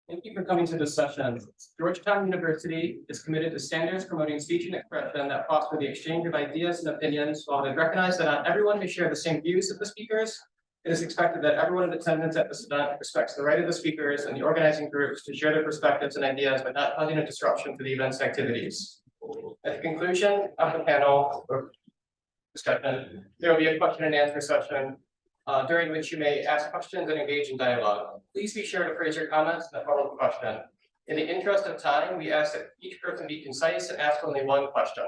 Thank you for coming to this session. Georgetown University is committed to standards promoting speech and expression that foster the exchange of ideas and opinions. While it recognizes that not everyone may share the same views of the speakers, it is expected that everyone in attendance at this event respects the right of the speakers and the organizing groups to share their perspectives and ideas, but not causing a disruption to the event's activities. At the conclusion of the panel or discussion, there will be a question and answer session during which you may ask questions and engage in dialogue. Please be sure to phrase your comments in the form of a question. In the interest of time, we ask that each person be concise and ask only one question.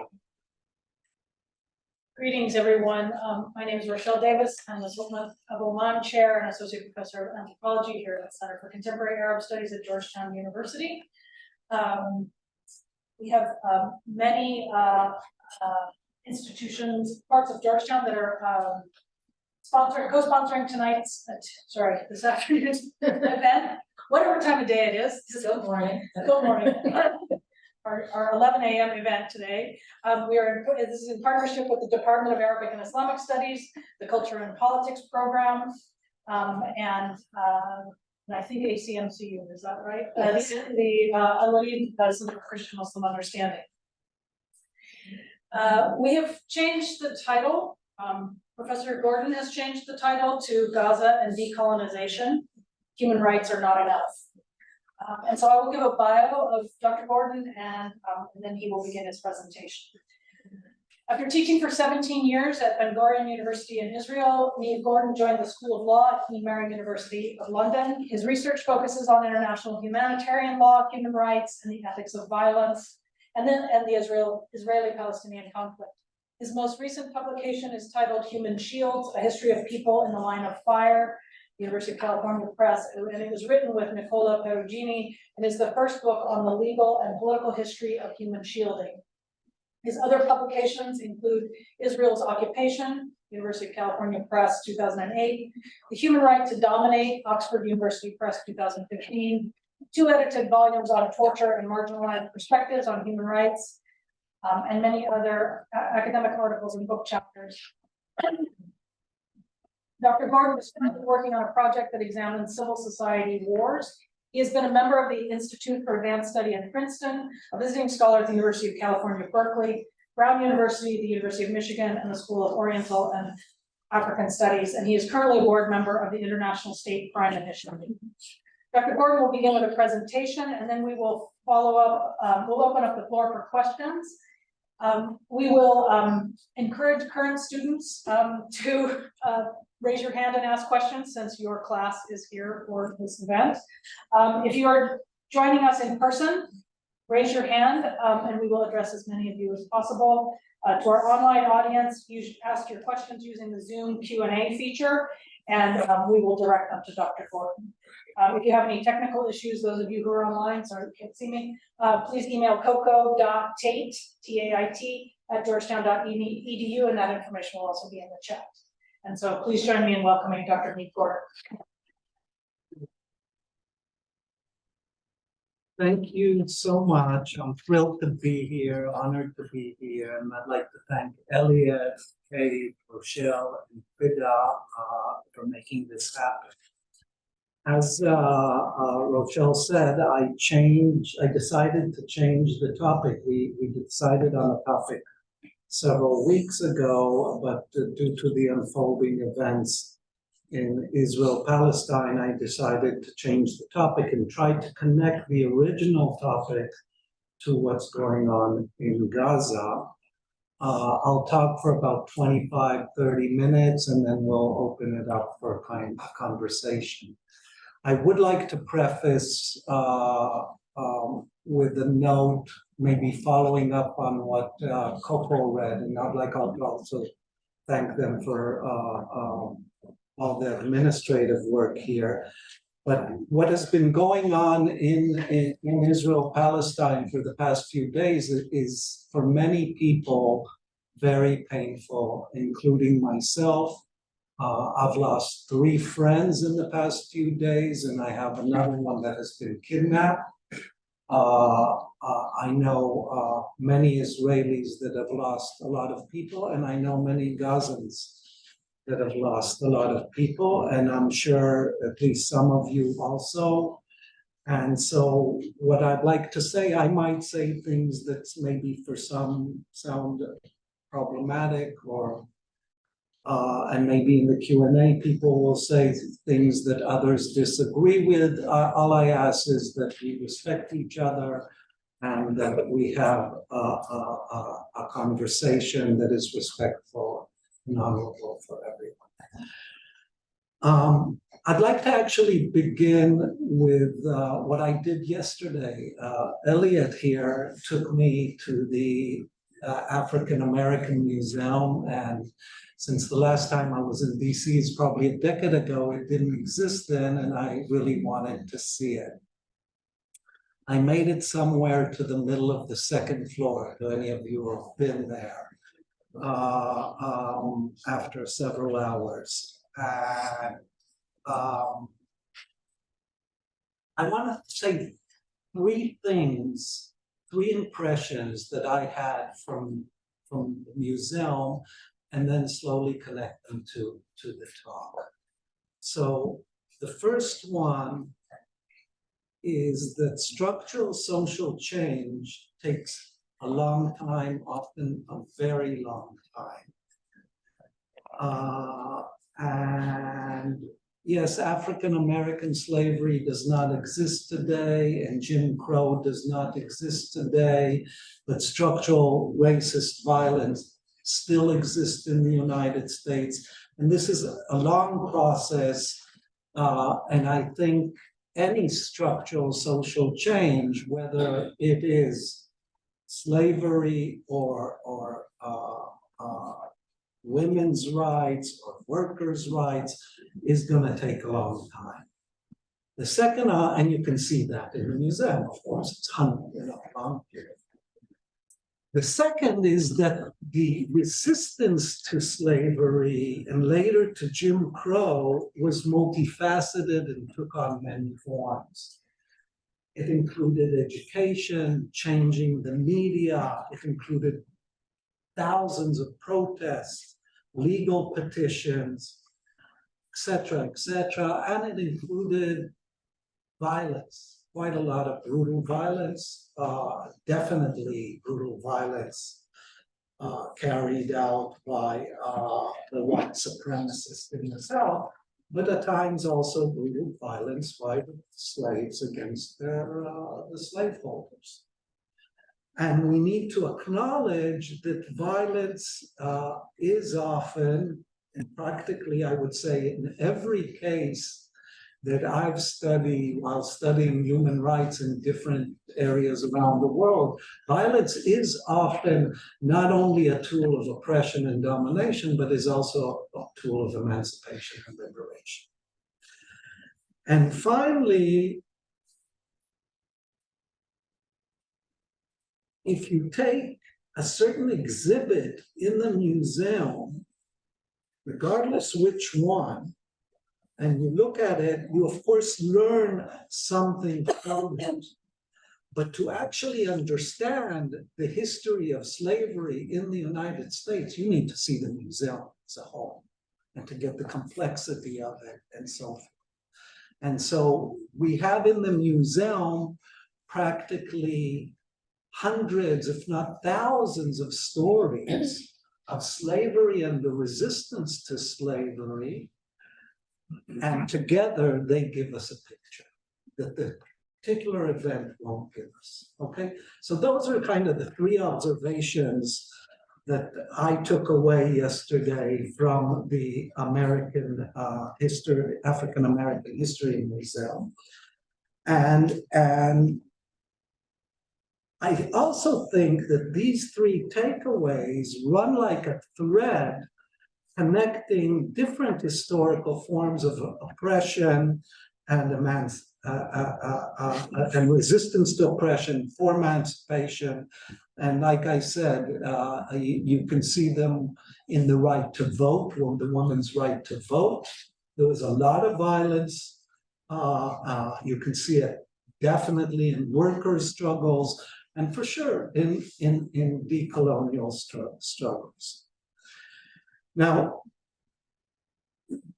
Greetings, everyone. My name is Rochelle Davis. I'm the Sultan of Oman Chair and Associate Professor of Anthropology here at the Center for Contemporary Arab Studies at Georgetown University. We have many institutions, parts of Georgetown that are co-sponsoring this afternoon's event, whatever time of day it is. Good morning. Good morning. Our 11 a.m. event today. This is in partnership with the Department of Arabic and Islamic Studies, the Culture and Politics program, and I think ACMCU, is that right? The Al-Walid Center for Christian Muslim Understanding. We have changed the title. Professor Gordon has changed the title to Gaza and Decolonization. Human rights are not enough. And so I will give a bio of Dr. Gordon and then he will begin his presentation. After teaching for 17 years at Ben Gurion University in Israel, Neve Gordon joined the School of Law at Queen Mary University of London. His research focuses on international humanitarian law, human rights, and the ethics of violence, and the Israeli-Palestinian conflict. His most recent publication is titled Human Shields, A History of People in the Line of Fire, University of California Press, and it was written with Nicola Perugini, and is the first book on the legal and political history of human shielding. His other publications include Israel's Occupation, University of California Press, 2008, The Human Right to Dominate, Oxford University Press, 2015, 2 edited volumes on torture and marginalized perspectives on human rights, and many other academic articles and book chapters. Dr. Gordon is currently working on a project that examines civil society wars. He has been a member of the Institute for Advanced Study in Princeton, a visiting scholar at the University of California, Berkeley, Brown University, the University of Michigan, and the School of Oriental and African Studies, and he is currently a board member of the International State Crime Initiative. Dr. Gordon will begin with a presentation, and then we will follow up. We'll open up the floor for questions. We will encourage current students to raise your hand and ask questions since your class is here for this event. If you are joining us in person, raise your hand and we will address as many of you as possible. To our online audience, you should ask your questions using the Zoom Q&A feature and we will direct them to Dr. Gordon. If you have any technical issues, those of you who are online, sorry you can't see me, please email coco.tate, T-A-I-T, @georgetown.edu, and that information will also be in the chat. And so please join me in welcoming Dr. Neve Gordon. Thank you so much. I'm thrilled to be here, honored to be here, and I'd like to thank Elliot, Kate, Rochelle, and Frida for making this happen. As Rochelle said, I decided to change the topic. We decided on a topic several weeks ago, but due to the unfolding events in Israel-Palestine, I decided to change the topic and try to connect the original topic to what's going on in Gaza. I'll talk for about 25-30 minutes, and then we'll open it up for a kind of conversation. I would like to preface with a note, maybe following up on what CULP read, and I'd like to also thank them for all the administrative work here. But what has been going on in Israel-Palestine for the past few days is, for many people, very painful, including myself. I've lost 3 friends in the past few days, and I have another one that has been kidnapped. I know many Israelis that have lost a lot of people, and I know many Gazans that have lost a lot of people, and I'm sure at least some of you also. And so what I'd like to say, I might say things that maybe for some sound problematic, or and maybe in the Q&A people will say things that others disagree with. All I ask is that we respect each other and that we have a conversation that is respectful and honorable for everyone. I'd like to actually begin with what I did yesterday. Elliot here took me to the African American Museum, and since the last time I was in DC is probably a decade ago, it didn't exist then, and I really wanted to see it. I made it somewhere to the middle of the second floor. Do any of you have been there? After several hours. And I want to say three things, three impressions that I had from the museum, and then slowly connect them to the talk. So the first one is that structural social change takes a long time, often a very long time. And yes, African-American slavery does not exist today, and Jim Crow does not exist today, but structural racist violence still exists in the United States. And this is a long process, and I think any structural social change, whether it is slavery or women's rights or workers' rights, is going to take a long time. The second, and you can see that in the museum, of course, it's long period. The second is that the resistance to slavery and later to Jim Crow was multifaceted and took on many forms. It included education, changing the media. It included thousands of protests, legal petitions, et cetera, and it included violence. Quite a lot of brutal violence, definitely brutal violence carried out by the white supremacists in the South, but at times also brutal violence by the slaves against the slaveholders. And we need to acknowledge that violence is often, and practically I would say in every case that I've studied while studying human rights in different areas around the world, violence is often not only a tool of oppression and domination, but is also a tool of emancipation and liberation. And finally, if you take a certain exhibit in the museum, regardless which one, and you look at it, you of course learn something from it. But to actually understand the history of slavery in the United States, you need to see the museum as a whole and to get the complexity of it and so forth. And so we have in the museum practically hundreds, if not thousands, of stories of slavery and the resistance to slavery. And together they give us a picture that the particular event won't give us, okay? So those are kind of the three observations that I took away yesterday from the African American History Museum. And I also think that these three takeaways run like a thread connecting different historical forms of oppression and resistance to oppression for emancipation. And like I said, you can see them in the right to vote, or the woman's right to vote. There was a lot of violence. You can see it definitely in workers' struggles, and for sure in decolonial struggles. Now,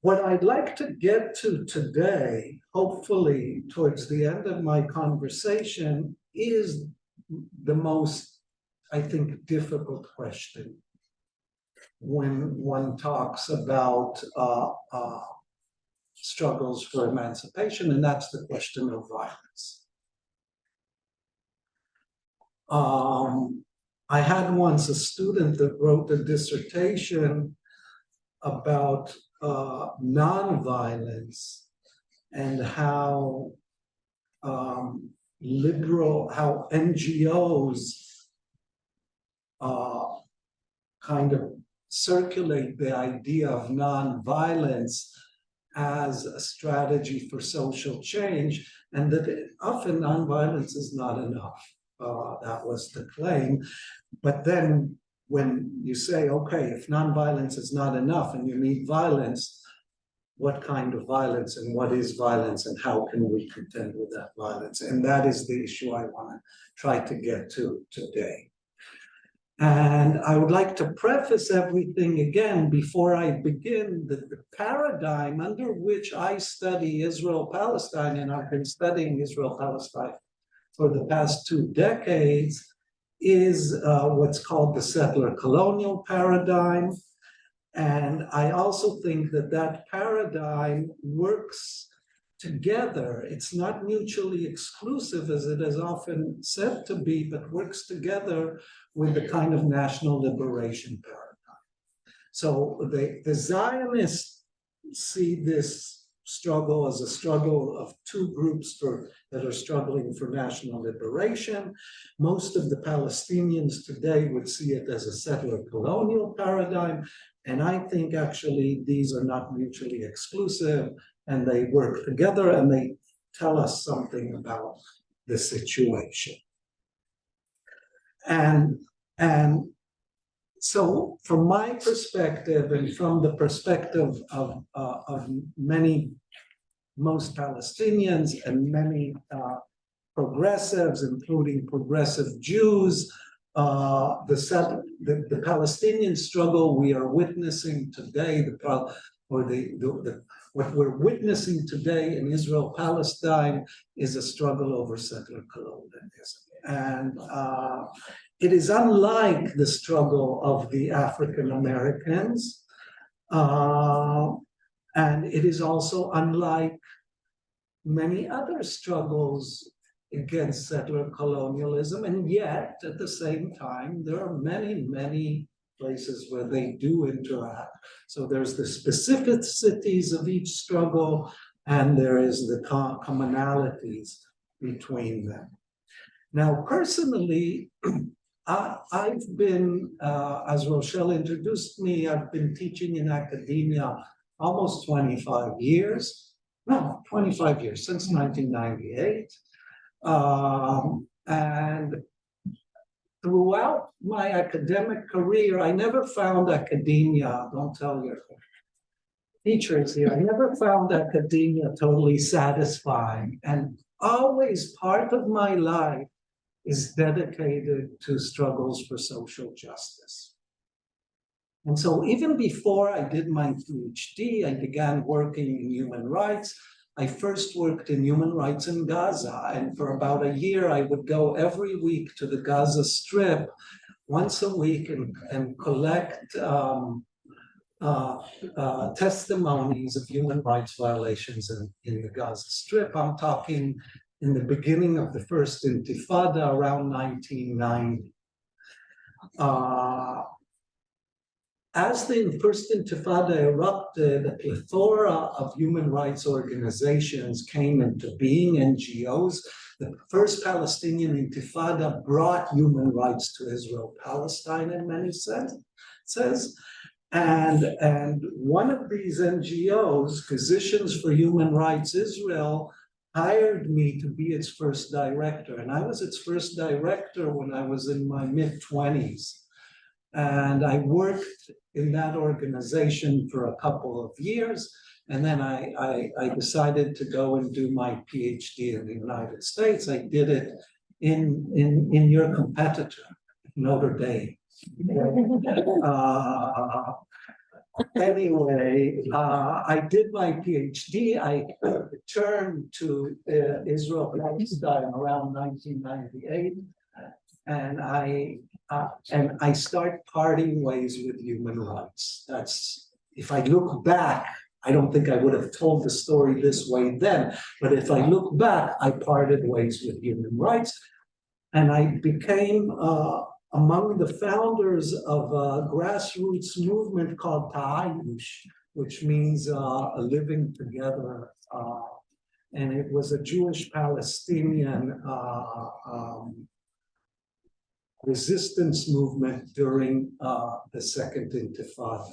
What I'd like to get to today, hopefully towards the end of my conversation, is the most, I think, difficult question when one talks about struggles for emancipation, and that's the question of violence. I had once a student that wrote a dissertation about nonviolence and how how NGOs kind of circulate the idea of nonviolence as a strategy for social change, and that often nonviolence is not enough. That was the claim. But then when you say, okay, if nonviolence is not enough and you need violence, what kind of violence and what is violence and how can we contend with that violence? And that is the issue I want to try to get to today. And I would like to preface everything again before I begin that the paradigm under which I study Israel-Palestine, and I've been studying Israel-Palestine for the past 2 decades, is what's called the settler colonial paradigm. And I also think that that paradigm works together. It's not mutually exclusive as it is often said to be, but works together with the kind of national liberation paradigm. So the Zionists see this struggle as a struggle of 2 groups that are struggling for national liberation. Most of the Palestinians today would see it as a settler colonial paradigm. And I think actually these are not mutually exclusive and they work together and they tell us something about the situation. And so from my perspective and from the perspective of most Palestinians and many progressives, including progressive Jews, the Palestinian struggle we are witnessing today, what we're witnessing today in Israel-Palestine is a struggle over settler colonialism. And it is unlike the struggle of the African Americans, and it is also unlike many other struggles against settler colonialism, and yet at the same time there are many, many places where they do interact. So there's the specificities of each struggle, and there is the commonalities between them. Now, personally, I've been, as Rochelle introduced me, I've been teaching in academia almost 25 years. No, 25 years, since 1998. And throughout my academic career, I never found academia, don't tell your teachers here, I never found academia totally satisfying. And always part of my life is dedicated to struggles for social justice. And so even before I did my PhD, I began working in human rights. I first worked in human rights in Gaza, and for about a year, I would go every week to the Gaza Strip once a week and collect testimonies of human rights violations in the Gaza Strip. I'm talking in the beginning of the first Intifada around 1990. As the first Intifada erupted, a plethora of human rights organizations came into being, NGOs. The first Palestinian Intifada brought human rights to Israel-Palestine in many senses. And one of these NGOs, Physicians for Human Rights Israel, hired me to be its first director. And I was its first director when I was in my mid-20s. And I worked in that organization for a couple of years. And then I decided to go and do my PhD in the United States. I did it in your competitor, Notre Dame. Anyway, I did my PhD. I returned to Israel, Palestine around 1998, and I start parting ways with human rights. That's, if I look back, I don't think I would have told the story this way then, but if I look back, I parted ways with human rights, and I became among the founders of a grassroots movement called Ta'ayush, which means living together. And it was a Jewish-Palestinian resistance movement during the Second Intifada.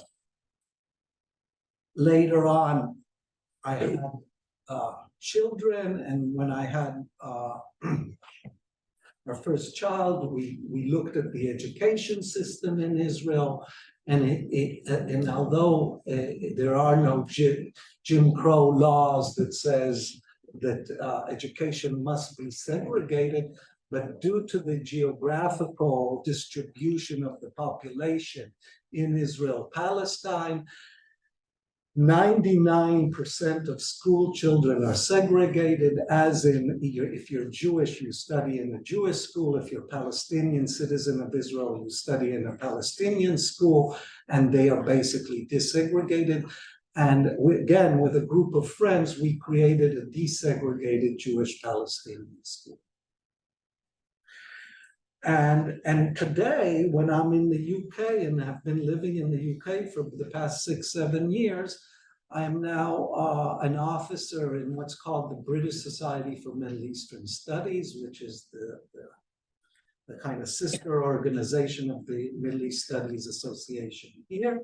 Later on, I had children, and when I had our first child, we looked at the education system in Israel, and although there are no Jim Crow laws that says that education must be segregated, but due to the geographical distribution of the population in Israel, Palestine, 99% of school children are segregated, as in, if you're Jewish, you study in a Jewish school. If you're a Palestinian citizen of Israel, you study in a Palestinian school, and they are basically desegregated. And again, with a group of friends, we created a desegregated Jewish-Palestinian school. And today, when I'm in the UK and have been living in the UK for the past 6-7 years, I am now an officer in what's called the British Society for Middle Eastern Studies, which is the kind of sister organization of the Middle East Studies Association here.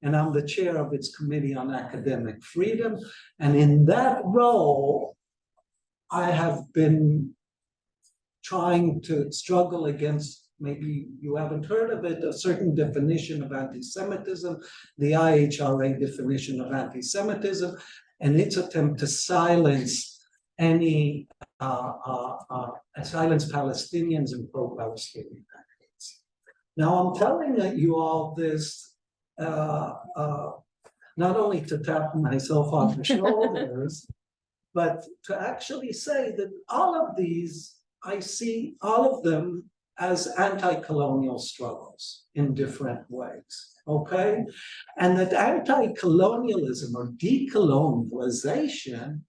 And I'm the chair of its Committee on Academic Freedom. And in that role, I have been trying to struggle against, maybe you haven't heard of it, a certain definition of anti-Semitism, the IHRA definition of anti-Semitism, and its attempt to silence any, silence Palestinians and pro-Palestinian activists. Now I'm telling you all this, not only to tap myself on the shoulders, but to actually say that all of these, I see all of them as anti-colonial struggles in different ways, okay? And that anti-colonialism or decolonialization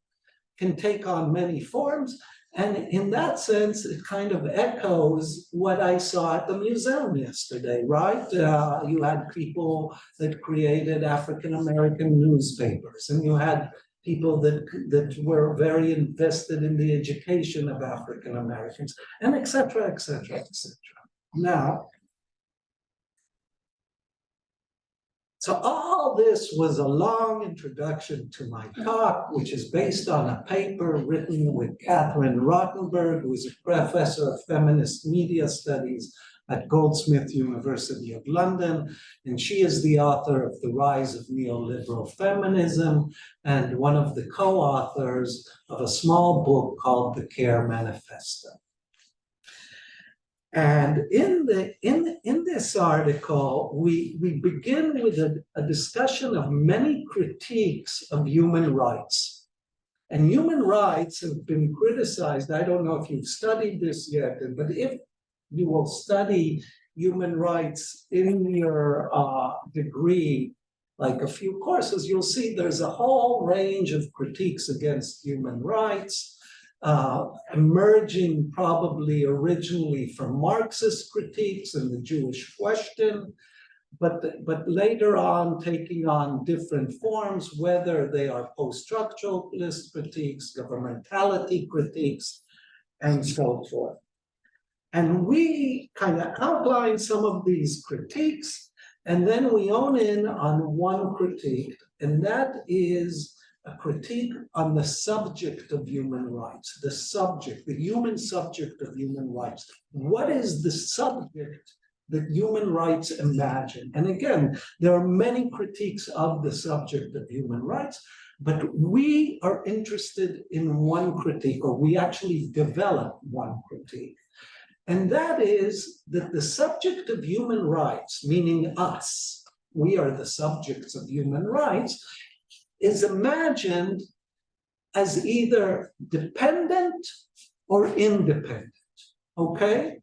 can take on many forms. And in that sense, it kind of echoes what I saw at the museum yesterday, right? You had people that created African-American newspapers, and you had people that were very invested in the education of African Americans, and et cetera, et cetera, et cetera. Now, so all this was a long introduction to my talk, which is based on a paper written with Catherine Rottenberg, who is a professor of feminist media studies at Goldsmith University of London, and she is the author of The Rise of Neoliberal Feminism and one of the co-authors of a small book called the Care Manifesto. And in this article, we begin with a discussion of many critiques of human rights. And human rights have been criticized. I don't know if you've studied this yet, but if you will study human rights in your degree, like a few courses, you'll see there's a whole range of critiques against human rights, emerging probably originally from Marxist critiques and the Jewish question, but later on taking on different forms, whether they are post-structuralist critiques, governmentality critiques, and so forth. And we kind of outline some of these critiques, and then we hone in on one critique, and that is a critique on the subject of human rights, the subject, the human subject of human rights. What is the subject that human rights imagine? And again, there are many critiques of the subject of human rights, but we are interested in one critique, or we actually develop one critique. And that is that the subject of human rights, meaning us, we are the subjects of human rights, is imagined as either dependent or independent, okay?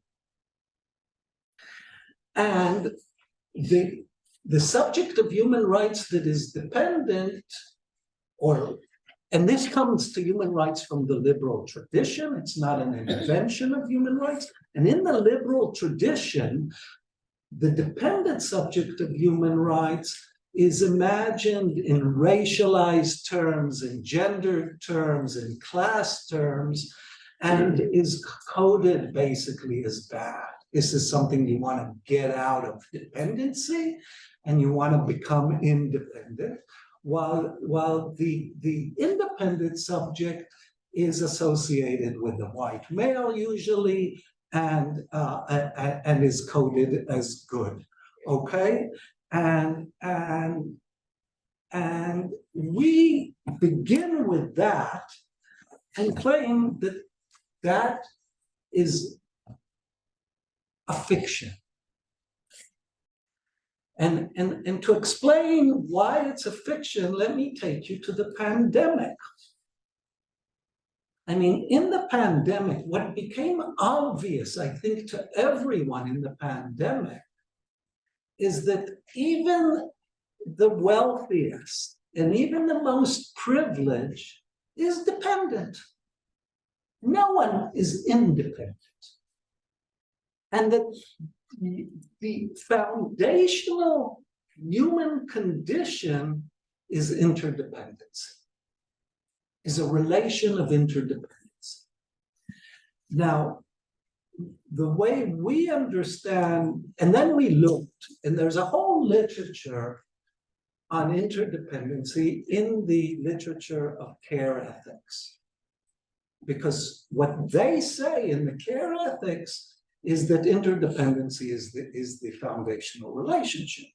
And the subject of human rights that is dependent, and this comes to human rights from the liberal tradition, it's not an invention of human rights, and in the liberal tradition, the dependent subject of human rights is imagined in racialized terms, in gender terms, in class terms, and is coded basically as bad. This is something you want to get out of dependency, and you want to become independent, while the independent subject is associated with the white male usually, and is coded as good, okay? And we begin with that and claim that that is a fiction. And to explain why it's a fiction, let me take you to the pandemic. I mean, in the pandemic, what became obvious, I think, to everyone in the pandemic is that even the wealthiest and even the most privileged is dependent. No one is independent. And that the foundational human condition is interdependence, is a relation of interdependence. Now, the way we understand, and then we looked, and there's a whole literature on interdependency in the literature of care ethics. Because what they say in the care ethics is that interdependency is the foundational relationship.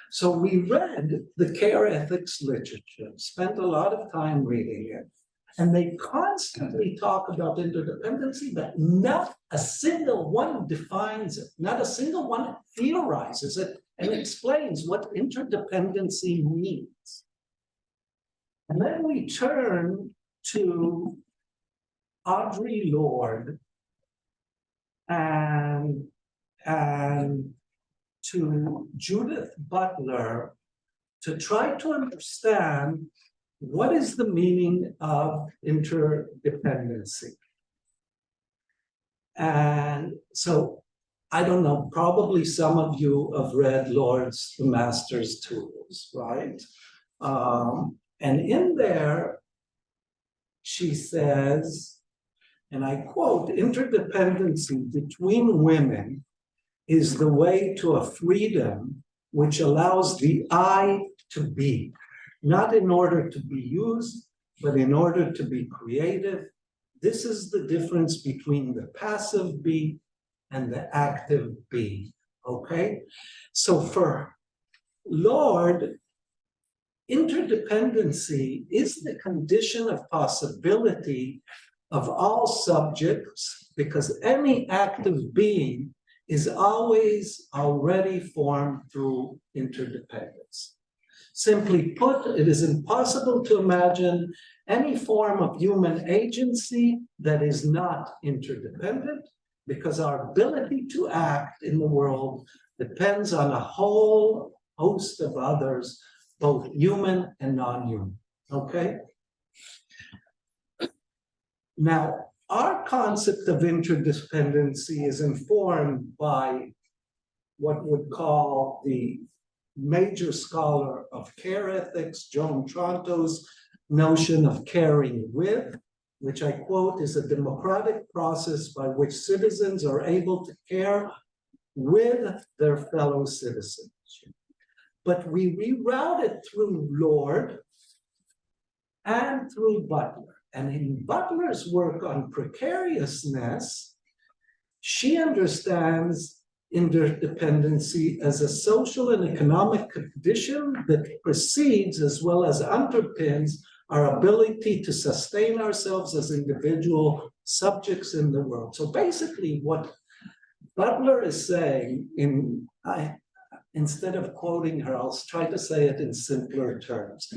So we read the care ethics literature, spent a lot of time reading it, and they constantly talk about interdependency, but not a single one defines it, not a single one theorizes it and explains what interdependency means. And then we turn to Audre Lorde and to Judith Butler to try to understand what is the meaning of interdependency. And so, I don't know, probably some of you have read Lorde's The Master's Tools, right? And in there, she says, and I quote, interdependency between women is the way to a freedom which allows the I to be, not in order to be used, but in order to be creative. This is the difference between the passive be and the active be, okay? So for Lorde, interdependency is the condition of possibility of all subjects, because any active being is always already formed through interdependence. Simply put, it is impossible to imagine any form of human agency that is not interdependent, because our ability to act in the world depends on a whole host of others, both human and non-human, okay? Now, our concept of interdependency is informed by what would call the major scholar of care ethics, Joan Tronto's notion of caring with, which I quote, is a democratic process by which citizens are able to care with their fellow citizens. But we reroute it through Lorde and through Butler. And in Butler's work on precariousness, she understands interdependency as a social and economic condition that precedes as well as underpins our ability to sustain ourselves as individual subjects in the world. So basically what Butler is saying, instead of quoting her, I'll try to say it in simpler terms.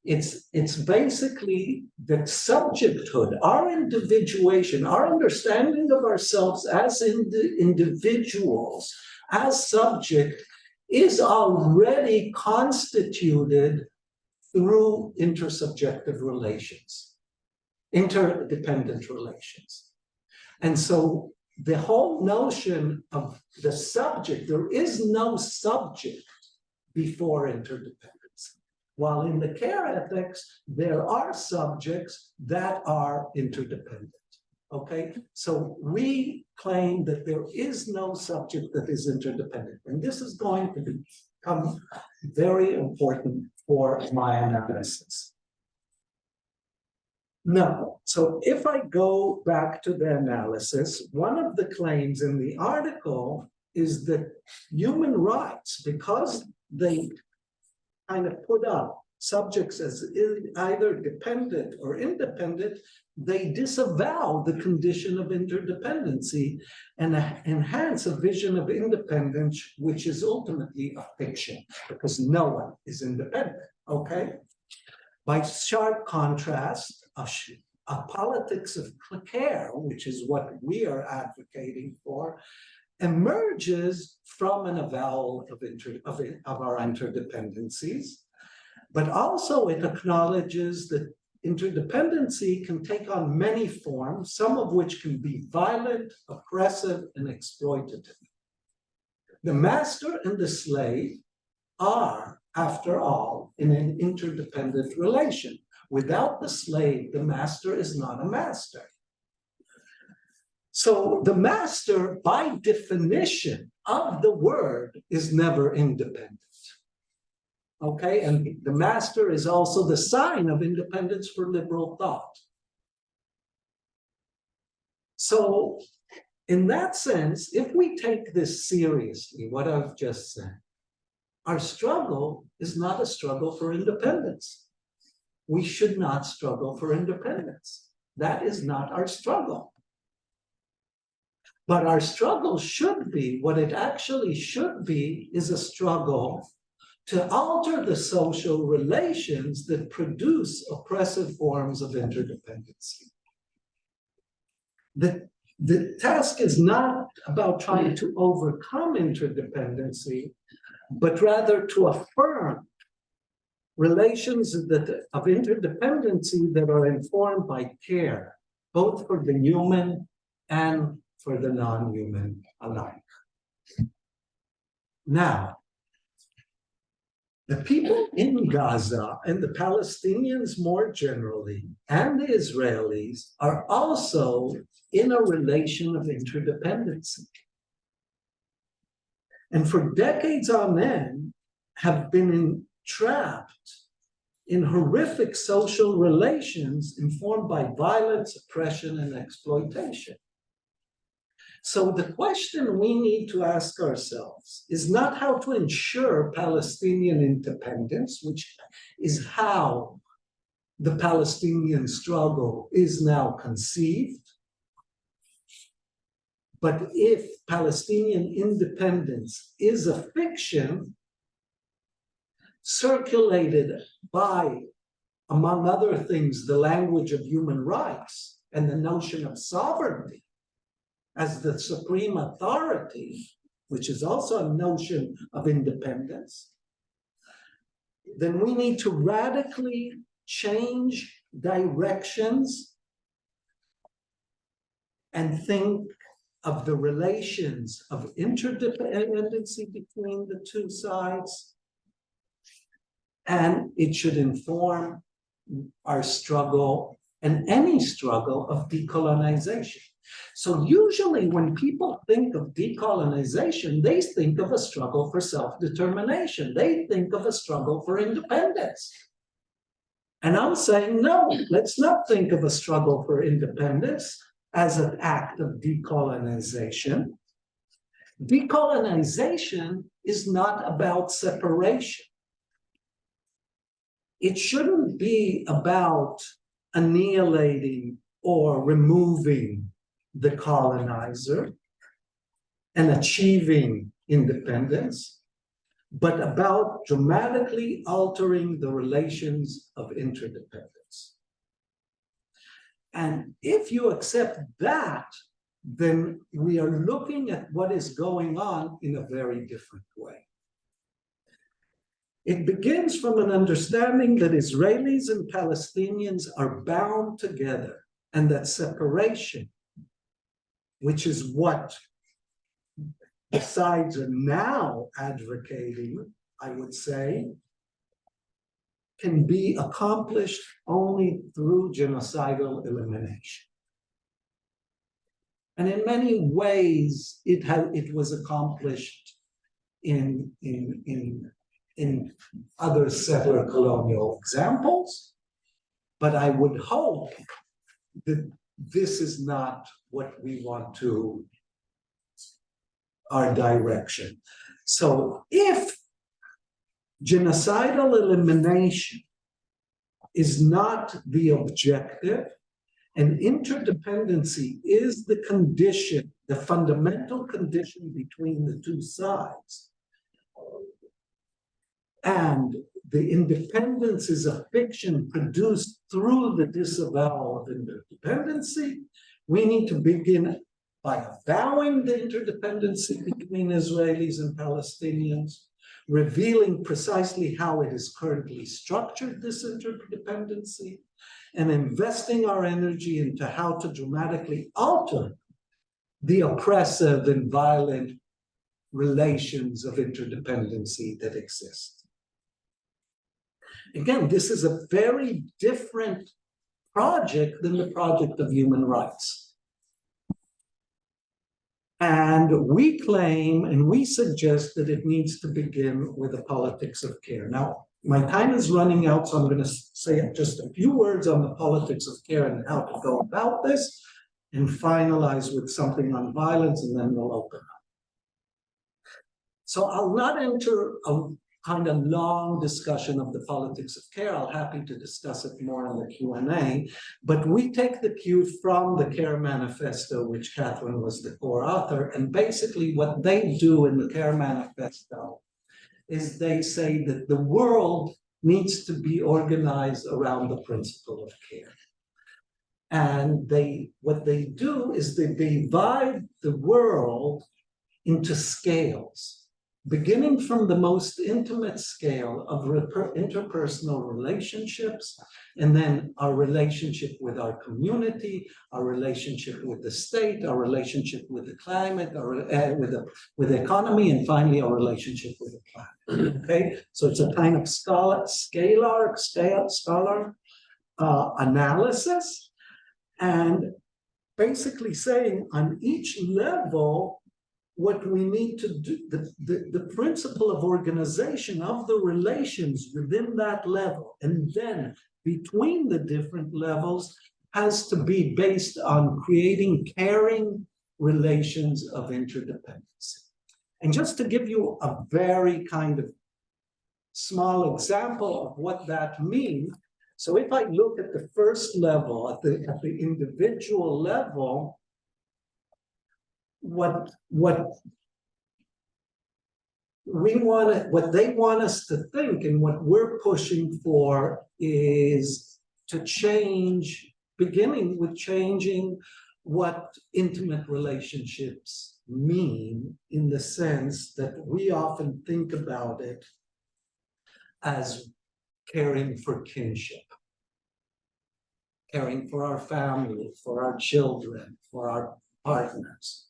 It's basically that subjecthood, our individuation, our understanding of ourselves as individuals, as subject, is already constituted through intersubjective relations, interdependent relations. And so the whole notion of the subject, there is no subject before interdependence. While in the care ethics, there are subjects that are interdependent, okay? So we claim that there is no subject that is interdependent, and this is going to become very important for my analysis. Now, so if I go back to the analysis, one of the claims in the article is that human rights, because they kind of put up subjects as either dependent or independent, they disavow the condition of interdependency and enhance a vision of independence, which is ultimately a fiction, because no one is independent, okay? By sharp contrast, a politics of care, which is what we are advocating for, emerges from an avowal of our interdependencies, but also it acknowledges that interdependency can take on many forms, some of which can be violent, oppressive, and exploitative. The master and the slave are, after all, in an interdependent relation. Without the slave, the master is not a master. So the master, by definition of the word, is never independent. Okay, and the master is also the sign of independence for liberal thought. So in that sense, if we take this seriously, what I've just said, our struggle is not a struggle for independence. We should not struggle for independence. That is not our struggle. But our struggle should be, what it actually should be, is a struggle to alter the social relations that produce oppressive forms of interdependency. The task is not about trying to overcome interdependency, but rather to affirm relations of interdependency that are informed by care, both for the human and for the non-human alike. Now, the people in Gaza and the Palestinians more generally, and the Israelis, are also in a relation of interdependency. And for decades on end, have been trapped in horrific social relations informed by violence, oppression, and exploitation. So the question we need to ask ourselves is not how to ensure Palestinian independence, which is how the Palestinian struggle is now conceived, but if Palestinian independence is a fiction circulated by, among other things, the language of human rights and the notion of sovereignty as the supreme authority, which is also a notion of independence, then we need to radically change directions and think of the relations of interdependency between the two sides, and it should inform our struggle and any struggle of decolonization. So usually when people think of decolonization, they think of a struggle for self-determination. They think of a struggle for independence. And I'm saying, no, let's not think of a struggle for independence as an act of decolonization. Decolonization is not about separation. It shouldn't be about annihilating or removing the colonizer and achieving independence. but about dramatically altering the relations of interdependence. And if you accept that, then we are looking at what is going on in a very different way. It begins from an understanding that Israelis and Palestinians are bound together, and that separation, which is what the sides are now advocating, I would say, can be accomplished only through genocidal elimination. And in many ways, it was accomplished in other settler colonial examples, but I would hope that this is not what we want to, our direction. So if genocidal elimination is not the objective, and interdependency is the condition, the fundamental condition between the two sides, and the independence is a fiction produced through the disavowal of interdependency, we need to begin by avowing the interdependency between Israelis and Palestinians, revealing precisely how it is currently structured, this interdependency, and investing our energy into how to dramatically alter the oppressive and violent relations of interdependency that exist. Again, this is a very different project than the project of human rights. And we claim and we suggest that it needs to begin with the politics of care. Now, my time is running out, so I'm going to say just a few words on the politics of care and how to go about this, and finalize with something on violence, and then we'll open up. So I'll not enter a kind of long discussion of the politics of care. I'll happy to discuss it more in the Q&A, but we take the cue from the Care Manifesto, which Catherine was the core author, and basically what they do in the Care Manifesto is they say that the world needs to be organized around the principle of care. And what they do is they divide the world into scales, beginning from the most intimate scale of interpersonal relationships, and then our relationship with our community, our relationship with the state, our relationship with the climate, with the economy, and finally our relationship with the planet. Okay, so it's a kind of scalar analysis, and basically saying on each level, what we need to do, the principle of organization of the relations within that level, and then between the different levels, has to be based on creating caring relations of interdependency. And just to give you a very kind of small example of what that means, so if I look at the first level, at the individual level, what they want us to think, and what we're pushing for, is to change, beginning with changing what intimate relationships mean, in the sense that we often think about it as caring for kinship, caring for our family, for our children, for our partners.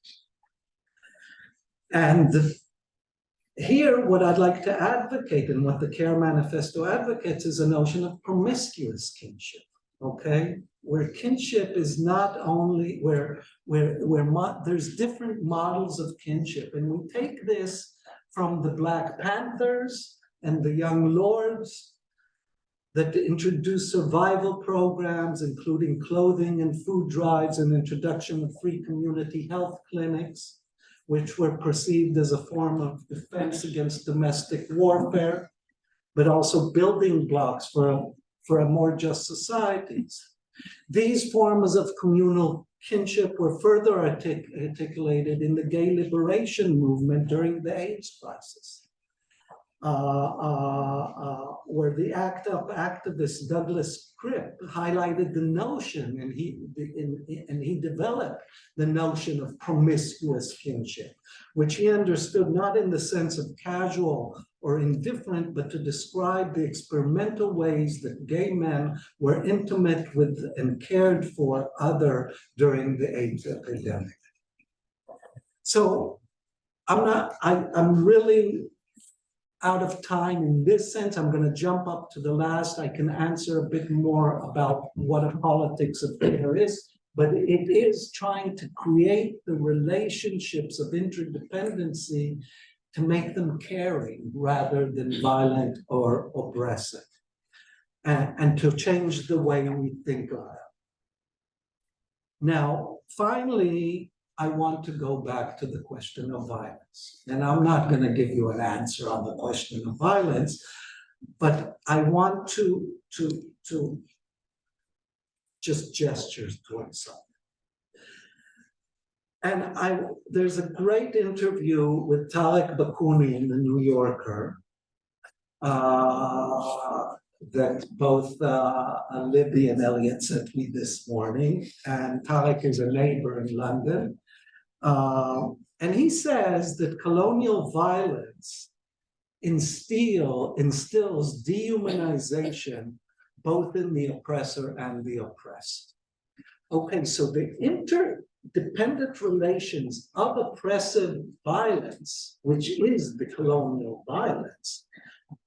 And here, what I'd like to advocate, and what the Care Manifesto advocates, is a notion of promiscuous kinship, okay? Where kinship is not only, where there's different models of kinship, and we take this from the Black Panthers and the Young Lords that introduced survival programs, including clothing and food drives and introduction of free community health clinics, which were perceived as a form of defense against domestic warfare, but also building blocks for a more just societies. These forms of communal kinship were further articulated in the gay liberation movement during the AIDS crisis. where the activist Douglas Cripp highlighted the notion, and he developed the notion of promiscuous kinship, which he understood not in the sense of casual or indifferent, but to describe the experimental ways that gay men were intimate with and cared for other during the AIDS epidemic. So I'm really out of time in this sense. I'm going to jump up to the last. I can answer a bit more about what a politics of care is, but it is trying to create the relationships of interdependency to make them caring rather than violent or oppressive, and to change the way we think of them. Now, finally, I want to go back to the question of violence. And I'm not going to give you an answer on the question of violence, but I want to just gesture towards something. And there's a great interview with Tarek Bakouni in the New Yorker that both Libby and Elliot sent me this morning. And Tarek is a neighbor in London. And he says that colonial violence instills dehumanization both in the oppressor and the oppressed. Okay, so the interdependent relations of oppressive violence, which is the colonial violence,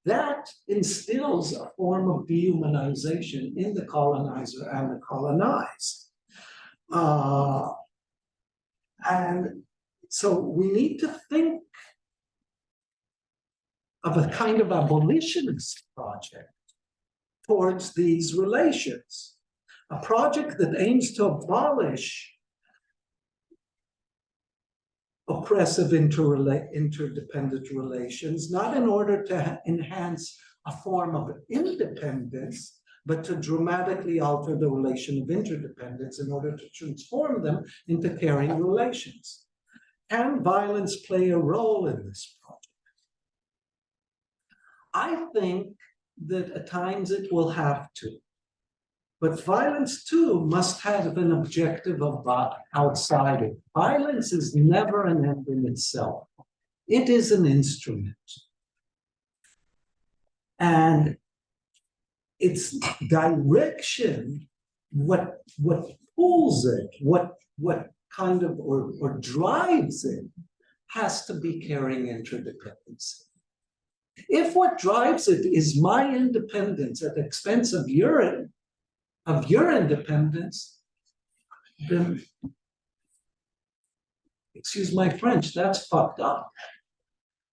that instills a form of dehumanization in the colonizer and the colonized. And so we need to think of a kind of abolitionist project towards these relations, a project that aims to abolish oppressive interdependent relations, not in order to enhance a form of independence, but to dramatically alter the relation of interdependence in order to transform them into caring relations. Can violence play a role in this project? I think that at times it will have to. But violence too must have an objective of outside it. Violence is never an end in itself. It is an instrument. And its direction, what pulls it, what kind of or drives it, has to be caring interdependence. If what drives it is my independence at the expense of your independence, then, excuse my French, that's fucked up.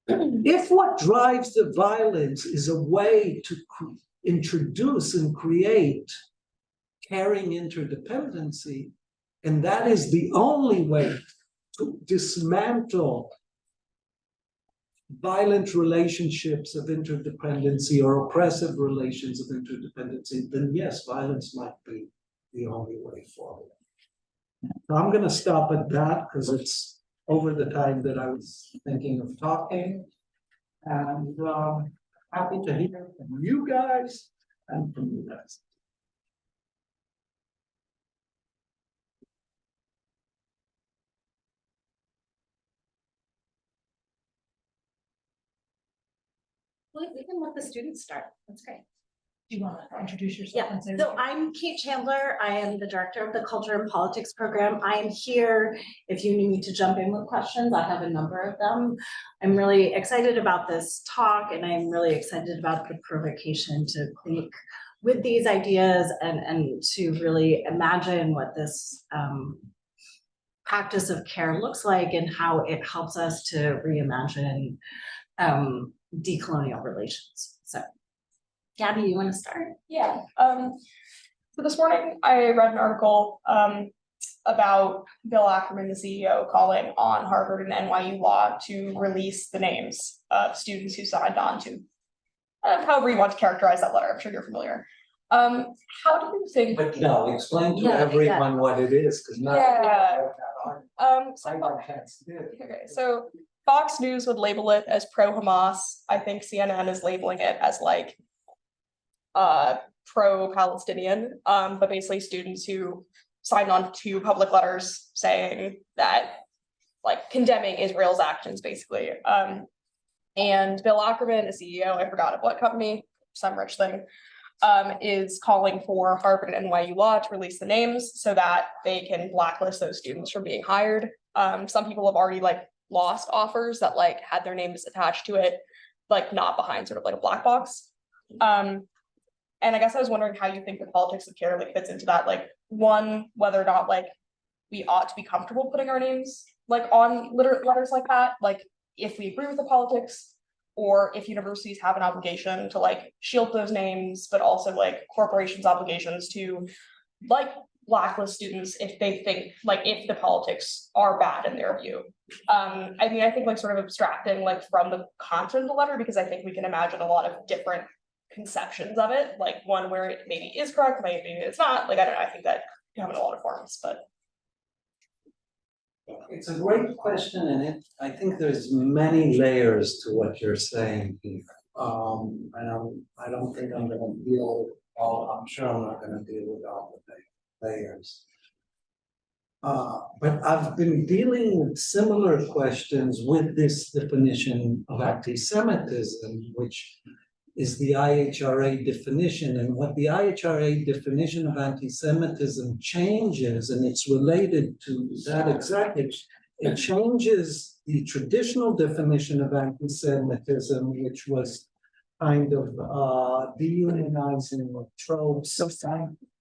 If what drives the violence is a way to introduce and create caring interdependency, and that is the only way to dismantle violent relationships of interdependency or oppressive relations of interdependency, then yes, violence might be the only way forward. So I'm going to stop at that because it's over the time that I was thinking of talking. And happy to hear from you guys and from you guys. Well, we can let the students start. That's great. Do you want to introduce yourself? Yeah, and say so I'm Kate Chandler. I am the director of the Culture and Politics program. I am here if you need me to jump in with questions. I have a number of them. I'm really excited about this talk, and I'm really excited about the provocation to think with these ideas and to really imagine what this practice of care looks like and how it helps us to reimagine decolonial relations. So, Gabby, you want to start? Yeah. So this morning I read an article about Bill Ackerman, the CEO, calling on Harvard and NYU law to release the names of students who signed on to, however you want to characterize that letter. I'm sure you're familiar. How do you think? But no, explain to everyone what it is, because not. Yeah. Okay, Okay, so Fox News would label it as pro-Hamas. I think CNN is labeling it as like pro-Palestinian, but basically students who signed on to public letters saying that, like, condemning Israel's actions, basically. And Bill Ackerman, a CEO, I forgot of what company, some rich thing, is calling for Harvard and NYU law to release the names so that they can blacklist those students from being hired. Some people have already like lost offers that like had their names attached to it, like not behind sort of like a black box. And I guess I was wondering how you think the politics of care like fits into that. Like, one, whether or not like we ought to be comfortable putting our names like on letters like that, like if we agree with the politics, or if universities have an obligation to like shield those names, but also like corporations' obligations to like blacklist students if they think like if the politics are bad in their view. I mean, I think like sort of abstracting like from the content of the letter, because I think we can imagine a lot of different conceptions of it, like one where it maybe is correct, maybe it's not. Like I don't know, I think that can come in a lot of forms, but It's a great question, and I think there's many layers to what you're saying here. And I don't think I'm gonna deal with all, I'm sure I'm not gonna deal with all the layers. But I've been dealing with similar questions with this definition of anti-Semitism, which is the IHRA definition. And what the IHRA definition of anti-Semitism changes, and it's related to that exactly, it changes the traditional definition of anti-Semitism, which was kind of dehumanizing tropes,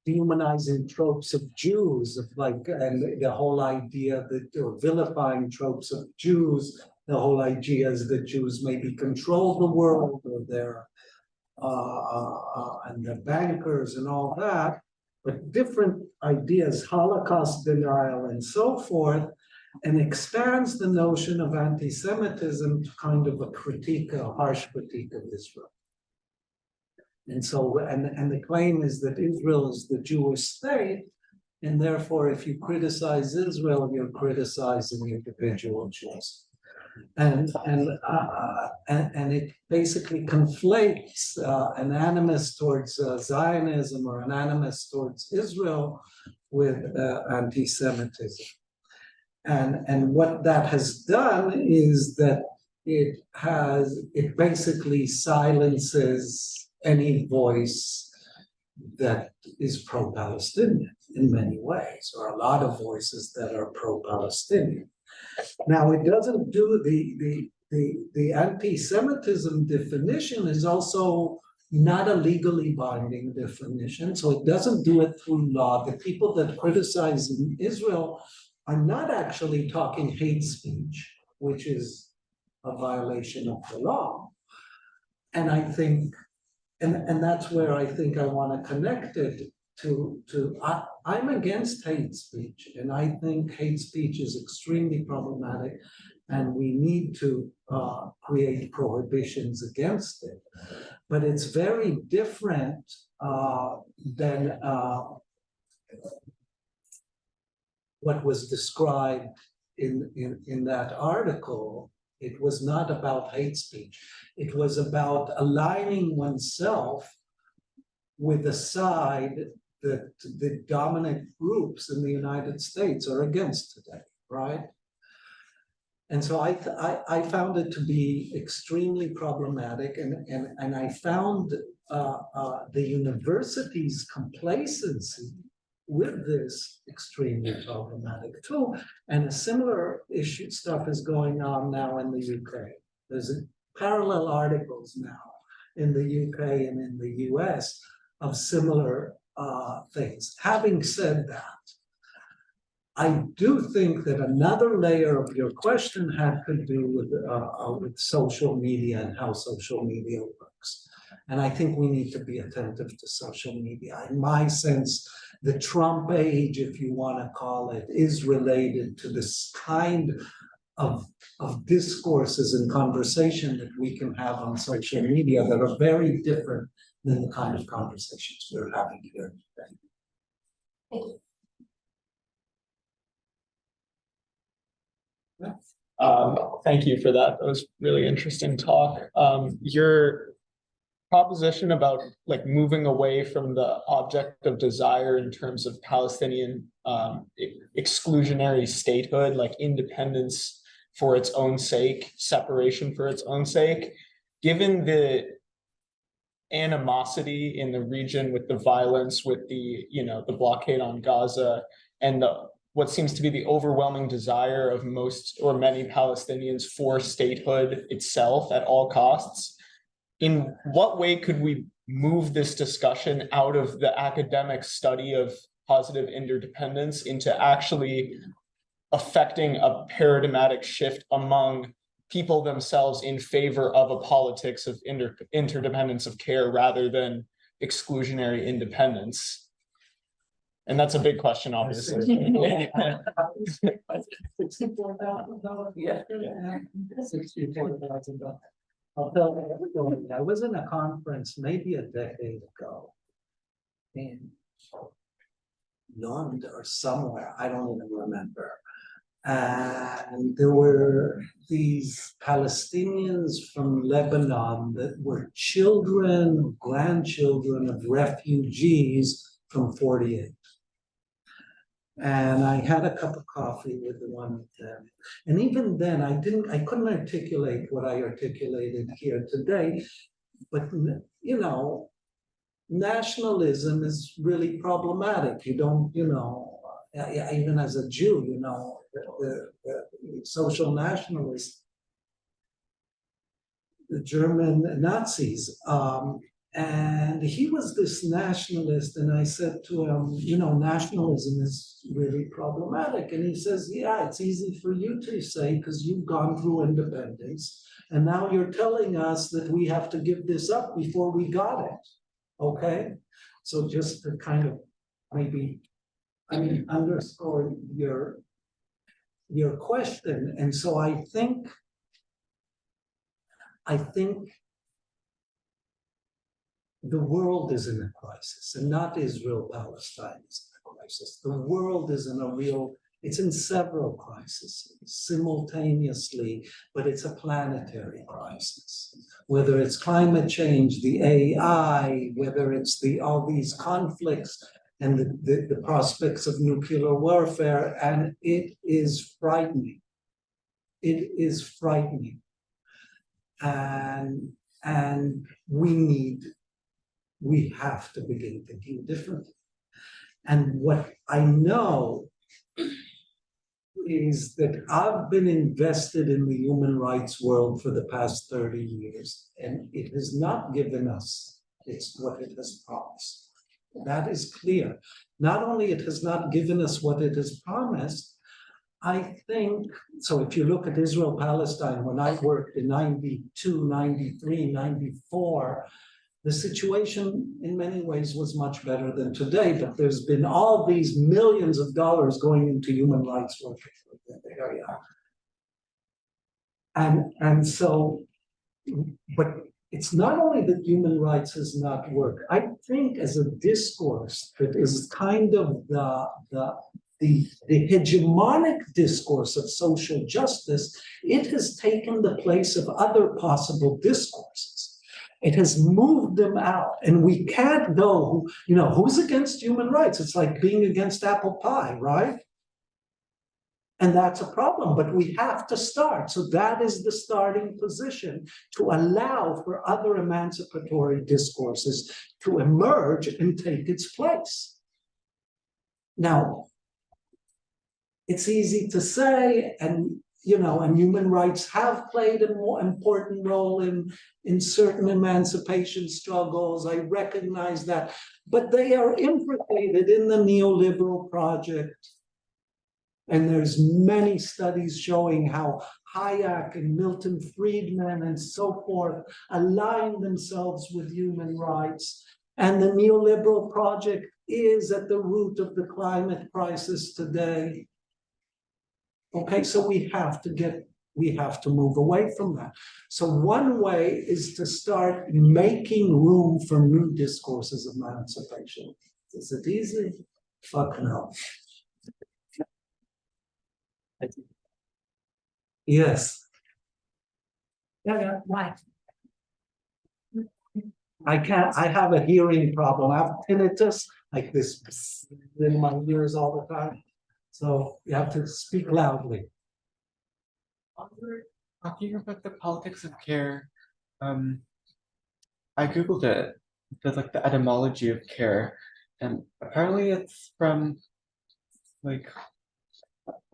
dehumanizing tropes of Jews, of like, and the whole idea that, or vilifying tropes of Jews, the whole idea is that Jews maybe control the world, or they're and the bankers and all that, but different ideas, Holocaust denial and so forth, and expands the notion of anti-Semitism to kind of a critique, a harsh critique of Israel. And so, and the claim is that Israel is the Jewish state, and therefore, if you criticize Israel, you're criticizing individual Jews. And it basically conflates an animus towards Zionism or an animus towards Israel with anti-Semitism. And what that has done is that it basically silences any voice that is pro-Palestinian in many ways, or a lot of voices that are pro-Palestinian. Now, it doesn't do the anti-Semitism definition is also not a legally binding definition, so it doesn't do it through law. The people that criticize Israel are not actually talking hate speech, which is a violation of the law. And I think, and that's where I think I want to connect it I'm against hate speech, and I think hate speech is extremely problematic, and we need to create prohibitions against it. But it's very different than what was described in that article. It was not about hate speech. It was about aligning oneself with the side that the dominant groups in the United States are against today, right? And so I found it to be extremely problematic, and I found the university's complacency with this extremely problematic too. And a similar issue stuff is going on now in the UK. There's parallel articles now in the UK and in the US of similar things. Having said that, I do think that another layer of your question had to do with social media and how social media works. And I think we need to be attentive to social media. In my sense, the Trump age, if you want to call it, is related to this kind of discourses and conversation that we can have on social media that are very different than the kind of conversations we're having here today. Thank you. Thank you for that. That was really interesting talk. Your proposition about like moving away from the object of desire in terms of Palestinian exclusionary statehood, like independence for its own sake, separation for its own sake, given the animosity in the region with the violence, with the, the blockade on Gaza, and what seems to be the overwhelming desire of most or many Palestinians for statehood itself at all costs. In what way could we move this discussion out of the academic study of positive interdependence into actually affecting a paradigmatic shift among people themselves in favor of a politics of interdependence of care rather than exclusionary independence? And that's a big question, obviously. $64,000. Yeah. $64,000. I'll tell you, I was in a conference maybe a decade ago in Lorde or somewhere, I don't even remember. And there were these Palestinians from Lebanon that were children, grandchildren of refugees from 48. And I had a cup of coffee with one of them. And even then, I couldn't articulate what I articulated here today. But, nationalism is really problematic. You don't, even as a Jew, the social nationalists, the German Nazis, and he was this nationalist, and I said to him, nationalism is really problematic. And he says, yeah, it's easy for you to say because you've gone through independence, and now you're telling us that we have to give this up before we got it. Okay? So just to kind of maybe, underscore your question. And so I think the world is in a crisis, and not Israel, Palestine is in a crisis. The world is in it's in several crises simultaneously, but it's a planetary crisis. Whether it's climate change, the AI, whether it's all these conflicts and the prospects of nuclear warfare, and it is frightening. It is frightening. And we have to begin thinking differently. And what I know is that I've been invested in the human rights world for the past 30 years, and it has not given us what it has promised. That is clear. Not only it has not given us what it has promised, I think, so if you look at Israel, Palestine, when I worked in 92, 93, 94, the situation in many ways was much better than today, but there's been all these millions of dollars going into human rights work in that area. And so, but it's not only that human rights has not worked. I think as a discourse that is kind of the hegemonic discourse of social justice, it has taken the place of other possible discourses. It has moved them out, and we can't go, who's against human rights? It's like being against apple pie, right? And that's a problem, but we have to start. So that is the starting position, to allow for other emancipatory discourses to emerge and take its place. Now, it's easy to say, and human rights have played a more important role in certain emancipation struggles. I recognize that, but they are implicated in the neoliberal project. And there's many studies showing how Hayek and Milton Friedman and so forth align themselves with human rights. And the neoliberal project is at the root of the climate crisis today. Okay, so we have to move away from that. So one way is to start making room for new discourses of emancipation. Is it easy? Fuck no. Yes, Yeah, why? I have a hearing problem. I have tinnitus, like this in my ears all the time. So you have to speak loudly. Talking about the politics of care, I googled it, the etymology of care, and apparently it's from like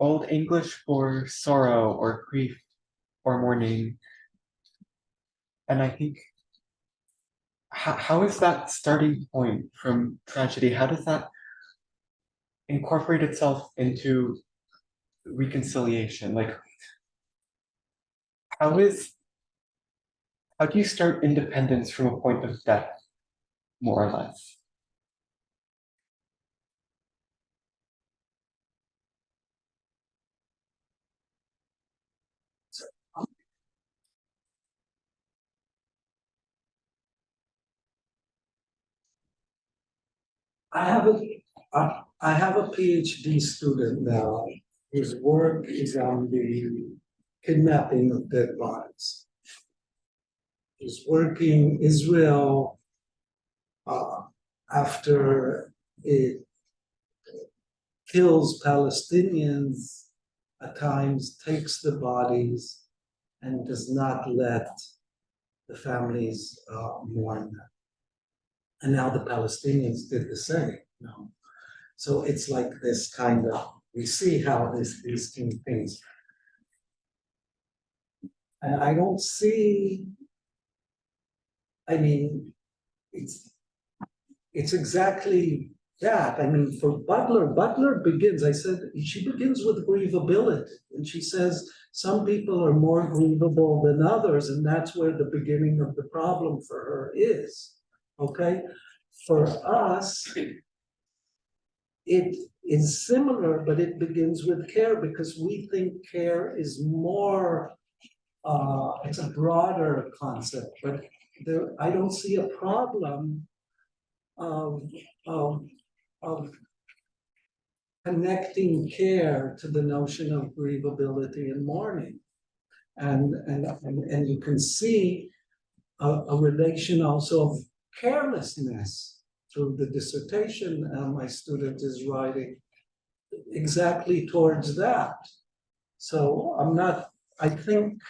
Old English for sorrow or grief or mourning. And I think how is that starting point from tragedy? How does that incorporate itself into reconciliation? Like how do you start independence from a point of death, more or less? I have a PhD student now whose work is on the kidnapping of dead bodies. He's working Israel after it kills Palestinians, at times takes the bodies and does not let the families mourn them. And now the Palestinians did the same. So it's like this kind of, we see how these two things. And I don't see, I mean, it's exactly that. I mean, for Butler begins, she begins with grievability. And she says, some people are more grievable than others, and that's where the beginning of the problem for her is. Okay? For us, it is similar, but it begins with care because we think care is more, it's a broader concept, but I don't see a problem of connecting care to the notion of grievability and mourning. And you can see a relation also of carelessness through the dissertation my student is writing exactly towards that. So I think,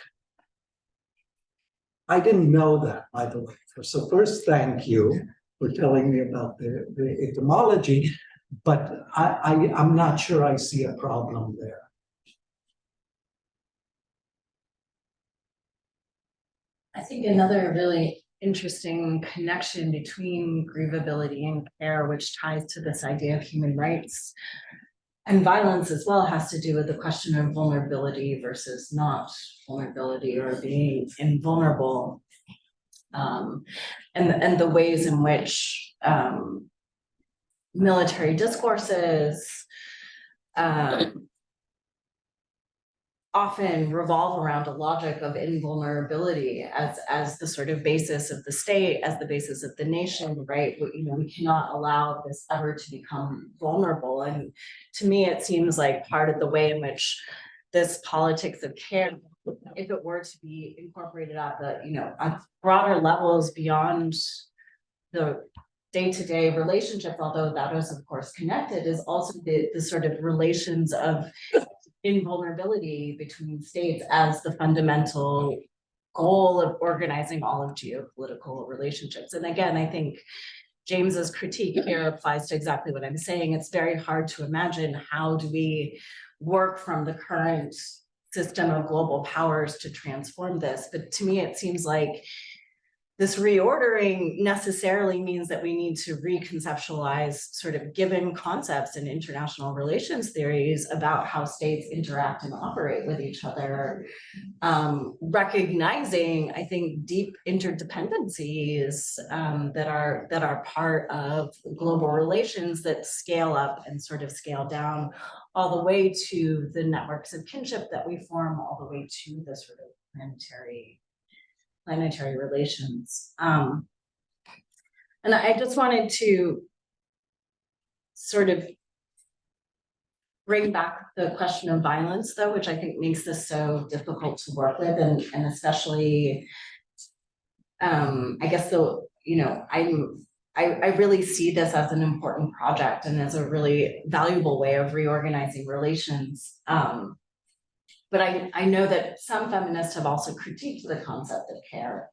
I didn't know that, by the way. So first, thank you for telling me about the etymology, but I'm not sure I see a problem there. I think another really interesting connection between grievability and care, which ties to this idea of human rights and violence as well, has to do with the question of vulnerability versus not vulnerability or being invulnerable, and the ways in which military discourses often revolve around a logic of invulnerability as the sort of basis of the state, as the basis of the nation, right? We cannot allow this ever to become vulnerable. And to me, it seems like part of the way in which this politics of care, if it were to be incorporated at on broader levels beyond the day-to-day relationships, although that is of course connected, is also the sort of relations of invulnerability between states as the fundamental goal of organizing all of geopolitical relationships. And again, I think James's critique here applies to exactly what I'm saying. It's very hard to imagine how do we work from the current system of global powers to transform this. But to me, it seems like this reordering necessarily means that we need to reconceptualize sort of given concepts in international relations theories about how states interact and operate with each other, recognizing, I think, deep interdependencies that are part of global relations that scale up and sort of scale down all the way to the networks of kinship that we form, all the way to the sort of planetary relations. And I just wanted to sort of bring back the question of violence, though, which I think makes this so difficult to work with, and especially, I guess I really see this as an important project and as a really valuable way of reorganizing relations. But I know that some feminists have also critiqued the concept of care,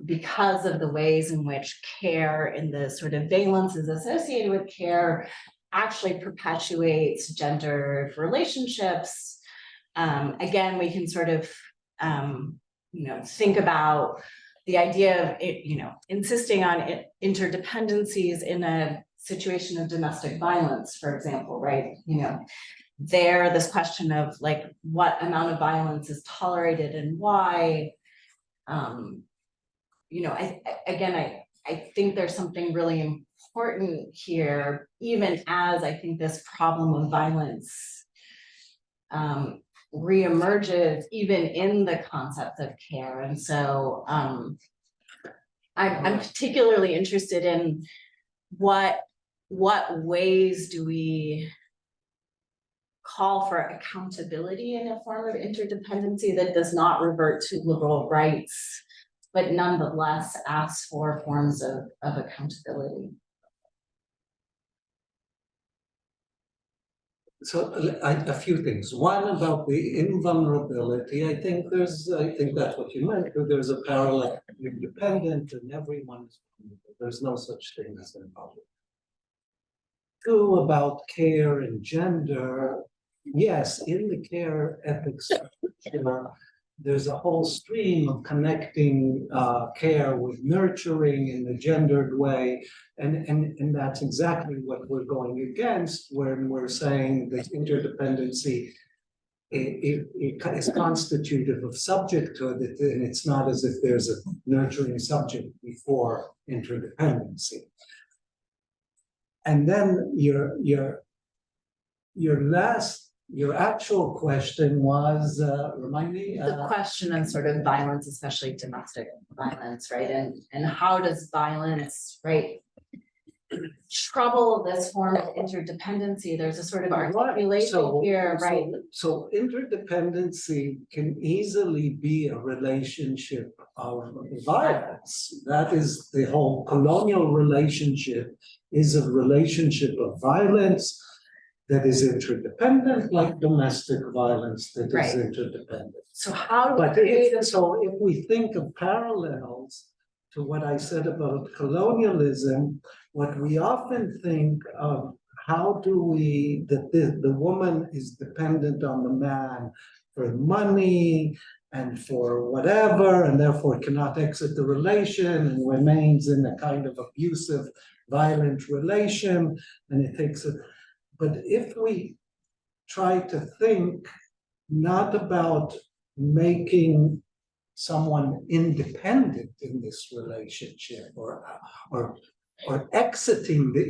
because of the ways in which care and the sort of valences associated with care actually perpetuates gendered relationships. Again, we can sort of, think about the idea of insisting on interdependencies in a situation of domestic violence, for example, right? This question of like what amount of violence is tolerated and why. I think there's something really important here, even as I think this problem of violence reemerges even in the concept of care. And so I'm particularly interested in what ways do we call for accountability in a form of interdependency that does not revert to liberal rights, but nonetheless asks for forms of accountability. So a few things. One about the invulnerability. I think that's what you meant. There's a parallel. You're dependent, and everyone is vulnerable. There's no such thing as invulnerable. Two, about care and gender. Yes, in the care ethics, there's a whole stream of connecting care with nurturing in a gendered way, and that's exactly what we're going against when we're saying that interdependency is constitutive of subjecthood, and it's not as if there's a nurturing subject before interdependency. And then your actual question was, remind me? The question of sort of violence, especially domestic violence, right? And how does violence, right, trouble this form of interdependency? There's a sort of articulation here, right? So interdependency can easily be a relationship of violence. That is the whole colonial relationship is a relationship of violence that is interdependent, like domestic violence that is interdependent. So how do so if we think of parallels to what I said about colonialism, what we often think of, how do we, that the woman is dependent on the man for money and for whatever, and therefore cannot exit the relation and remains in a kind of abusive, violent relation, and it takes a. But if we try to think not about making someone independent in this relationship or exiting the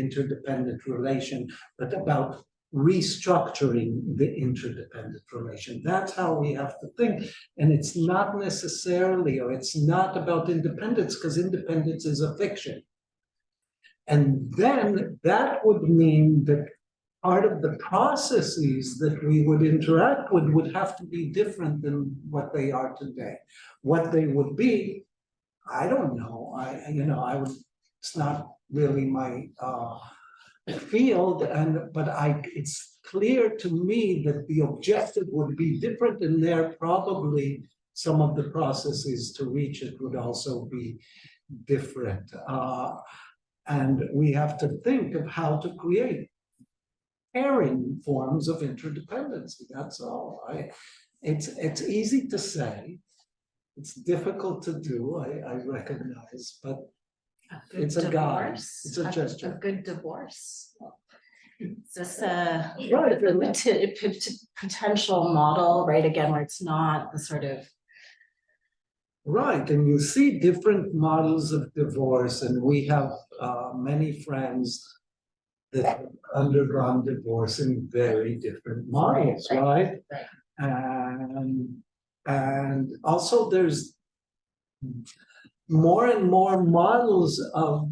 interdependent relation, but about restructuring the interdependent relation. That's how we have to think. And it's not necessarily, or it's not about independence, because independence is a fiction. And then that would mean that part of the processes that we would interact with would have to be different than what they are today. What they would be, I don't know. It's not really my field, but it's clear to me that the objective would be different, and there probably some of the processes to reach it would also be different. And we have to think of how to create caring forms of interdependency. That's all. It's easy to say. It's difficult to do, I recognize, but it's a guide. It's a gesture. A good divorce. Is this Right. potential model, right? Again, where it's not the sort of. Right, and you see different models of divorce, and we have many friends that have undergone divorce in very different models, right? And also there's more and more models of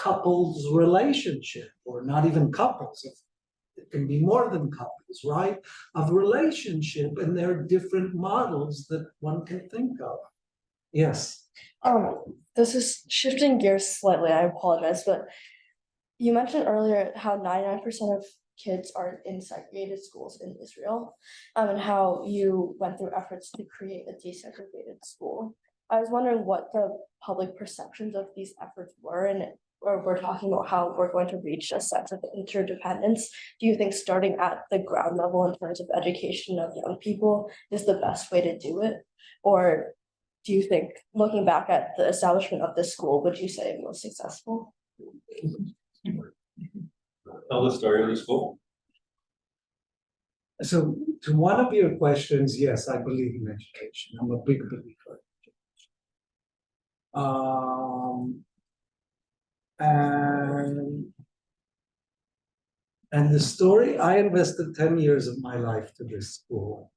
couples relationship, or not even couples. It can be more than couples, right? Of relationship, and there are different models that one can think of. Yes. This is shifting gears slightly, I apologize, but you mentioned earlier how 99% of kids are in segregated schools in Israel, and how you went through efforts to create a desegregated school. I was wondering what the public perceptions of these efforts were, and or we're talking about how we're going to reach a sense of interdependence. Do you think starting at the ground level in terms of education of young people is the best way to do it? Or do you think, looking back at the establishment of this school, would you say it was successful? Tell the story of the school. So to one of your questions, yes, I believe in education. I'm a big believer in education. And the story, I invested 10 years of my life to this school.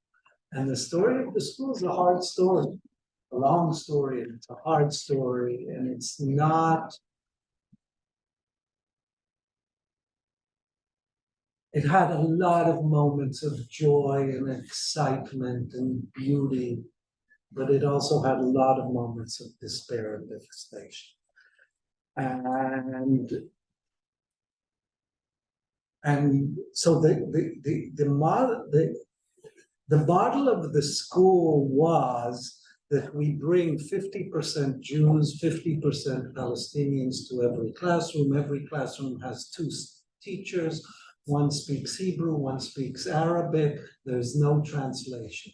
And the story of the school is a hard story, a long story, and it's a hard story, and it's not. It had a lot of moments of joy and excitement and beauty, but it also had a lot of moments of despair and devastation. And so the model of the school was that we bring 50% Jews, 50% Palestinians to every classroom. Every classroom has 2 teachers. One speaks Hebrew, one speaks Arabic. There's no translation.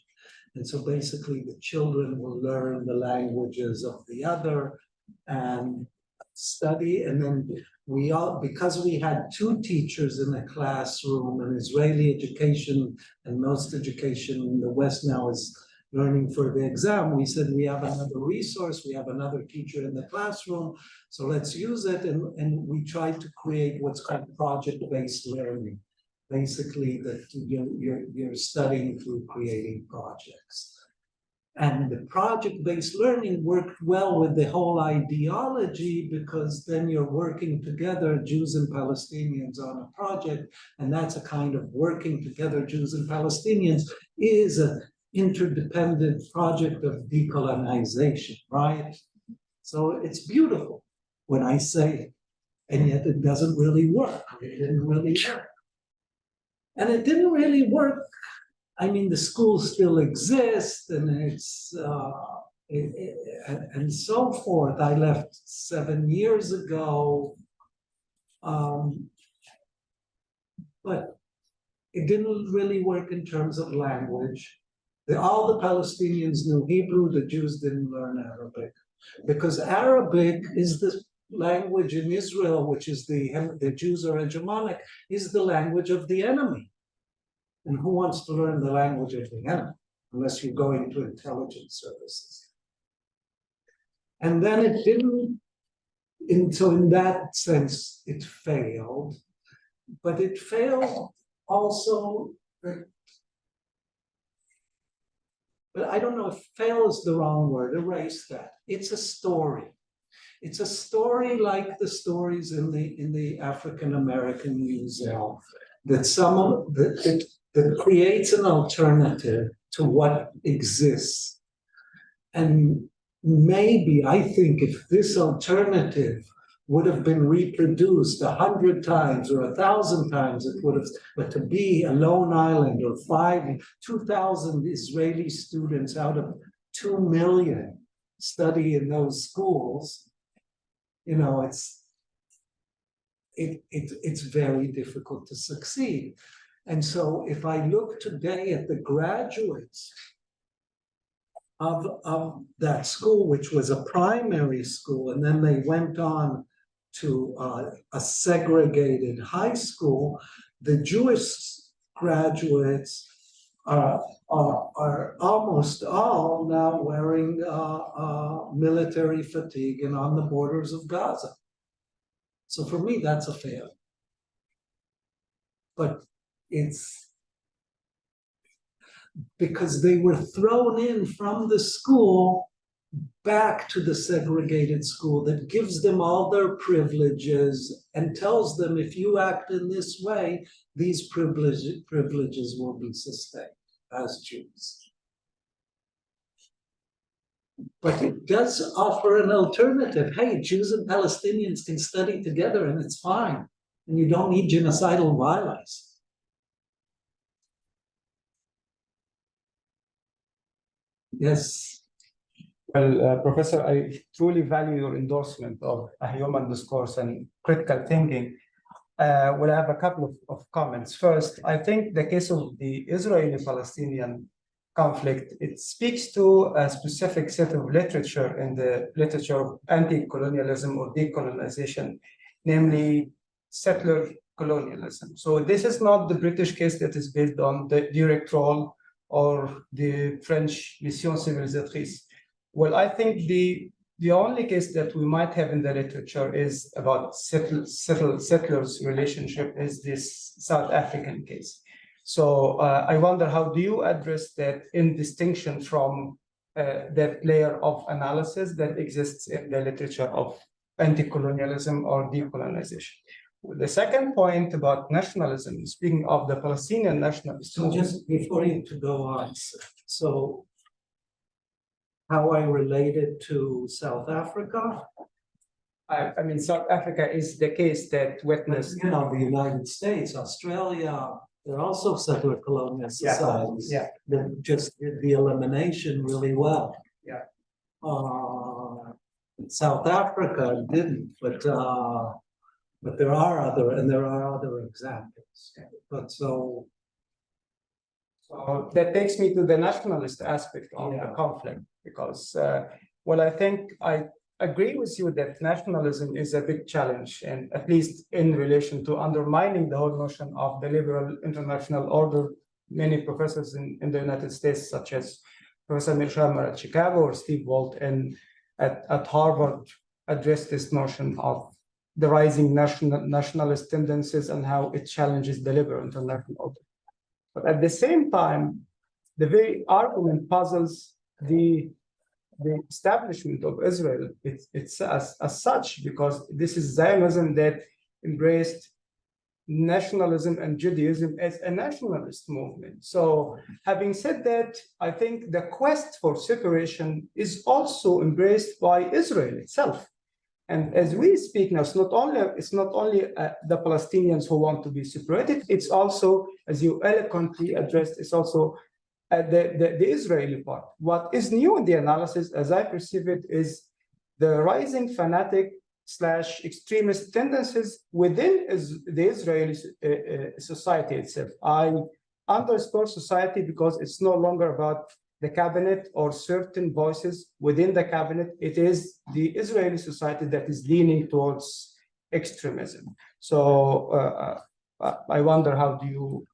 And so basically the children will learn the languages of the other and study. And then we all, because we had 2 teachers in a classroom, and Israeli education and most education in the West now is learning for the exam, we said we have another resource, we have another teacher in the classroom, so let's use it. And we tried to create what's called project-based learning. Basically, that you're studying through creating projects. And the project-based learning worked well with the whole ideology, because then you're working together, Jews and Palestinians, on a project, and that's a kind of working together, Jews and Palestinians, is an interdependent project of decolonization, right? So it's beautiful when I say it, and yet it doesn't really work. It didn't really work. And it didn't really work. I mean, the school still exists, and it's and so forth. I left 7 years ago, but it didn't really work in terms of language. All the Palestinians knew Hebrew, the Jews didn't learn Arabic, because Arabic is the language in Israel, which is the Jews are hegemonic, is the language of the enemy. And who wants to learn the language of the enemy, unless you're going to intelligence services? And then it didn't, so in that sense, it failed. But it failed also, but I don't know if fail is the wrong word, erase that. It's a story. It's a story like the stories in the African American Museum, that that creates an alternative to what exists. And maybe, I think, if this alternative would have been reproduced 100 times or 1,000 times, it would have, but to be a lone island or 2,000 Israeli students out of 2 million study in those schools, you know, it's very difficult to succeed. And so if I look today at the graduates of that school, which was a primary school, and then they went on to a segregated high school, the Jewish graduates are almost all now wearing military fatigue and on the borders of Gaza. So for me, that's a failure. But it's because they were thrown in from the school back to the segregated school that gives them all their privileges and tells them if you act in this way, these privileges will be sustained as Jews. But it does offer an alternative. Hey, Jews and Palestinians can study together and it's fine. And you don't need genocidal violence. Yes. Well, Professor, I truly value your endorsement of a human discourse and critical thinking. Well, I have a couple of comments. First, I think the case of the Israeli-Palestinian conflict, it speaks to a specific set of literature in the literature of anti-colonialism or decolonization, namely settler colonialism. So this is not the British case that is based on the direct role or the French mission civilisatrice. Well, I think the only case that we might have in the literature is about settlers' relationship is this South African case. So I wonder, how do you address that in distinction from that layer of analysis that exists in the literature of anti-colonialism or decolonization? The second point about nationalism, speaking of the Palestinian nationalists. So just before you to go on, so how I relate it to South Africa? I mean, South Africa is the case that witnessed. You know, the United States, Australia, they're also settler colonial societies. Yeah. That just did the elimination really well. Yeah. South Africa didn't, but there are other examples. But so that takes me to the nationalist aspect of the conflict, because, well, I think I agree with you that nationalism is a big challenge, and at least in relation to undermining the whole notion of the liberal international order. Many professors in the United States, such as Professor Milshammer at Chicago or Steve Walt at Harvard, addressed this notion of the rising nationalist tendencies and how it challenges the liberal international order. But at the same time, the very argument puzzles the establishment of Israel it's as such, because this is Zionism that embraced nationalism and Judaism as a nationalist movement. So having said that, I think the quest for separation is also embraced by Israel itself. And as we speak now, it's not only the Palestinians who want to be separated, it's also, as you eloquently addressed, it's also the Israeli part. What is new in the analysis, as I perceive it, is the rising fanatic / extremist tendencies within the Israeli society itself. I underscore society because it's no longer about the cabinet or certain voices within the cabinet. It is the Israeli society that is leaning towards extremism. So I wonder, how do you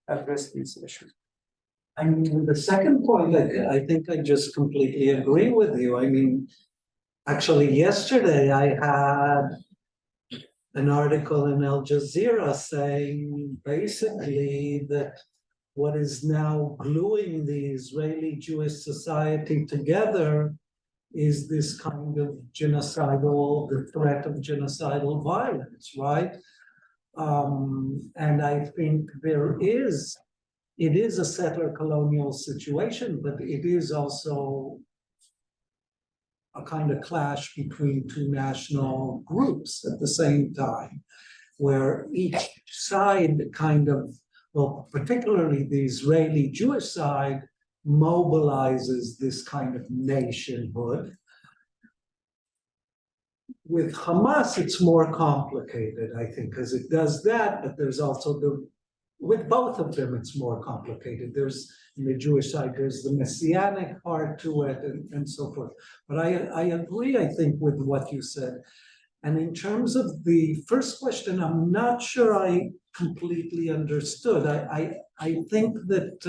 address these issues? I mean, the second point, I think I just completely agree with you. I mean, actually, yesterday I had an article in Al Jazeera saying basically that what is now gluing the Israeli Jewish society together is this kind of the threat of genocidal violence, right? And I think it is a settler colonial situation, but it is also a kind of clash between two national groups at the same time, where each side well, particularly the Israeli Jewish side, mobilizes this kind of nationhood. With Hamas, it's more complicated, I think, because it does that, but there's also with both of them, it's more complicated. There's, in the Jewish side, there's the messianic part to it and so forth. But I agree, I think, with what you said. And in terms of the first question, I'm not sure I completely understood. I think that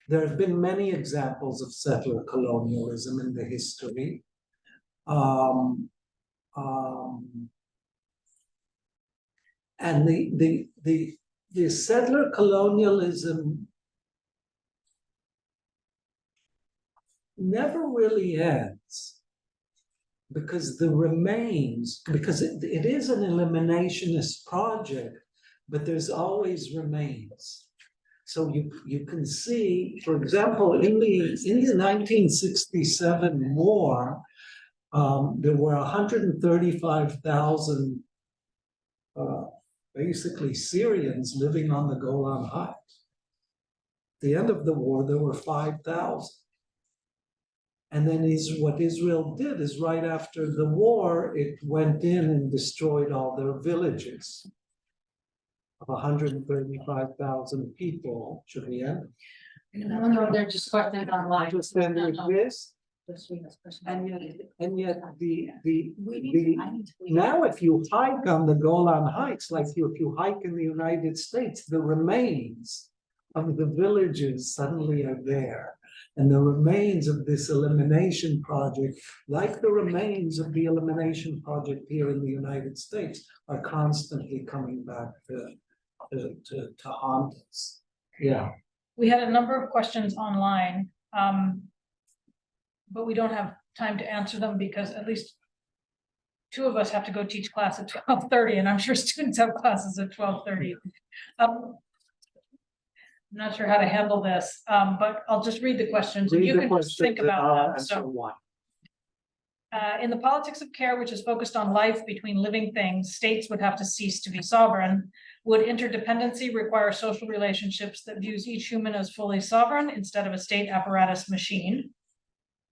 there have been many examples of settler colonialism in the history. And the settler colonialism never really ends. Because the remains, because it is an eliminationist project, but there's always remains. So you can see, for example, in the 1967 war, there were 135,000 basically Syrians living on the Golan Heights. At the end of the war, there were 5,000. And then what Israel did is right after the war, it went in and destroyed all their villages of 135,000 people. Should we end? No, they're just questions online. Just end with this? And yet now if you hike on the Golan Heights, like if you hike in the United States, the remains of the villages suddenly are there. And the remains of this elimination project, like the remains of the elimination project here in the United States, are constantly coming back to haunt us. Yeah. We had a number of questions online, but we don't have time to answer them because at least two of us have to go teach class at 12:30, and I'm sure students have classes at 12:30. I'm not sure how to handle this, but I'll just read the questions and you can just think about them. So, in the politics of care, which is focused on life between living things, states would have to cease to be sovereign. Would interdependency require social relationships that views each human as fully sovereign instead of a state apparatus machine?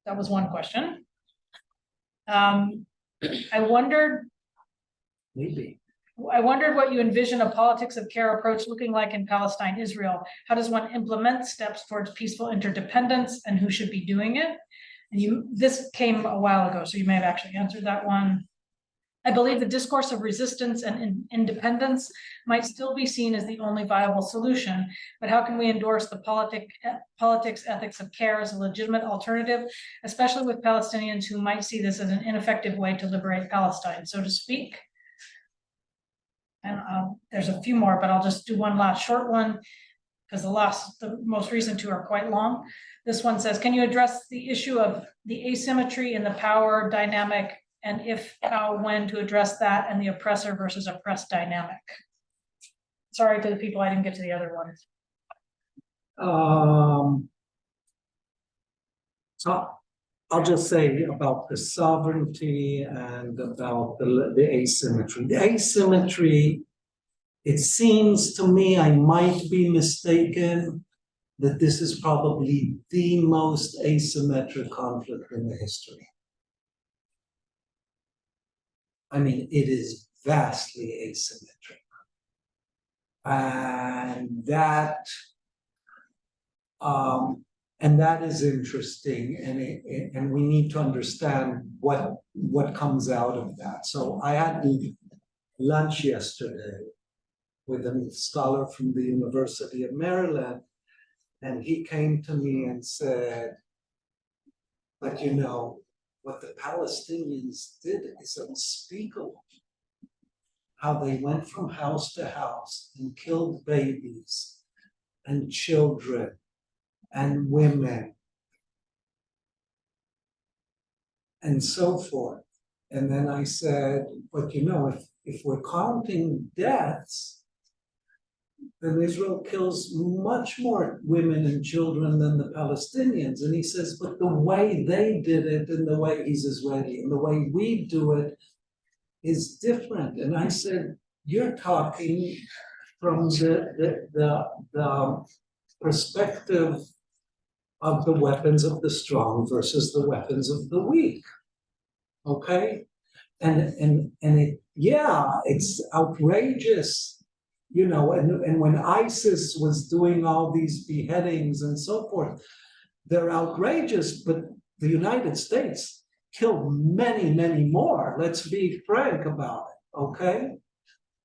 That was one question. I wondered what you envision a politics of care approach looking like in Palestine, Israel. How does one implement steps towards peaceful interdependence, and who should be doing it? And this came a while ago, so you may have actually answered that one. I believe the discourse of resistance and independence might still be seen as the only viable solution, but how can we endorse the politics ethics of care as a legitimate alternative, especially with Palestinians who might see this as an ineffective way to liberate Palestine, so to speak? And there's a few more, but I'll just do one last short one because the most recent two are quite long. This one says, can you address the issue of the asymmetry in the power dynamic, and if, how, when to address that, and the oppressor versus oppressed dynamic? Sorry to the people I didn't get to the other ones. So I'll just say about the sovereignty and about the asymmetry. The asymmetry, it seems to me, I might be mistaken, that this is probably the most asymmetric conflict in the history. I mean, it is vastly asymmetric. And that is interesting, and we need to understand what comes out of that. So I had lunch yesterday with a scholar from the University of Maryland, and he came to me and said, but you know, what the Palestinians did is unspeakable. How they went from house to house and killed babies and children and women and so forth. And then I said, but you know, if we're counting deaths, then Israel kills much more women and children than the Palestinians. And he says, but the way they did it and the way he's Israeli and the way we do it is different. And I said, you're talking from the perspective of the weapons of the strong versus the weapons of the weak. Okay? And it's outrageous. You know, and when ISIS was doing all these beheadings and so forth, they're outrageous, but the United States killed many, many more. Let's be frank about it, okay?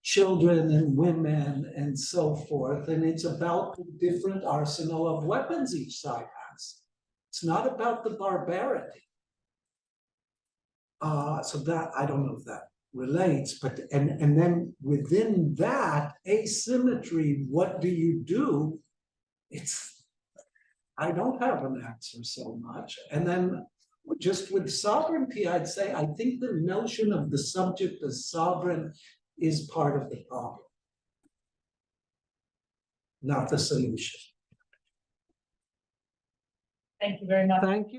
Children and women and so forth, and it's about the different arsenal of weapons each side has. It's not about the barbarity. So that, I don't know if that relates, but and then within that asymmetry, what do you do? It's I don't have an answer so much. And then just with sovereignty, I'd say, I think the notion of the subject as sovereign is part of the problem, not the solution. Thank you very much. Thank you.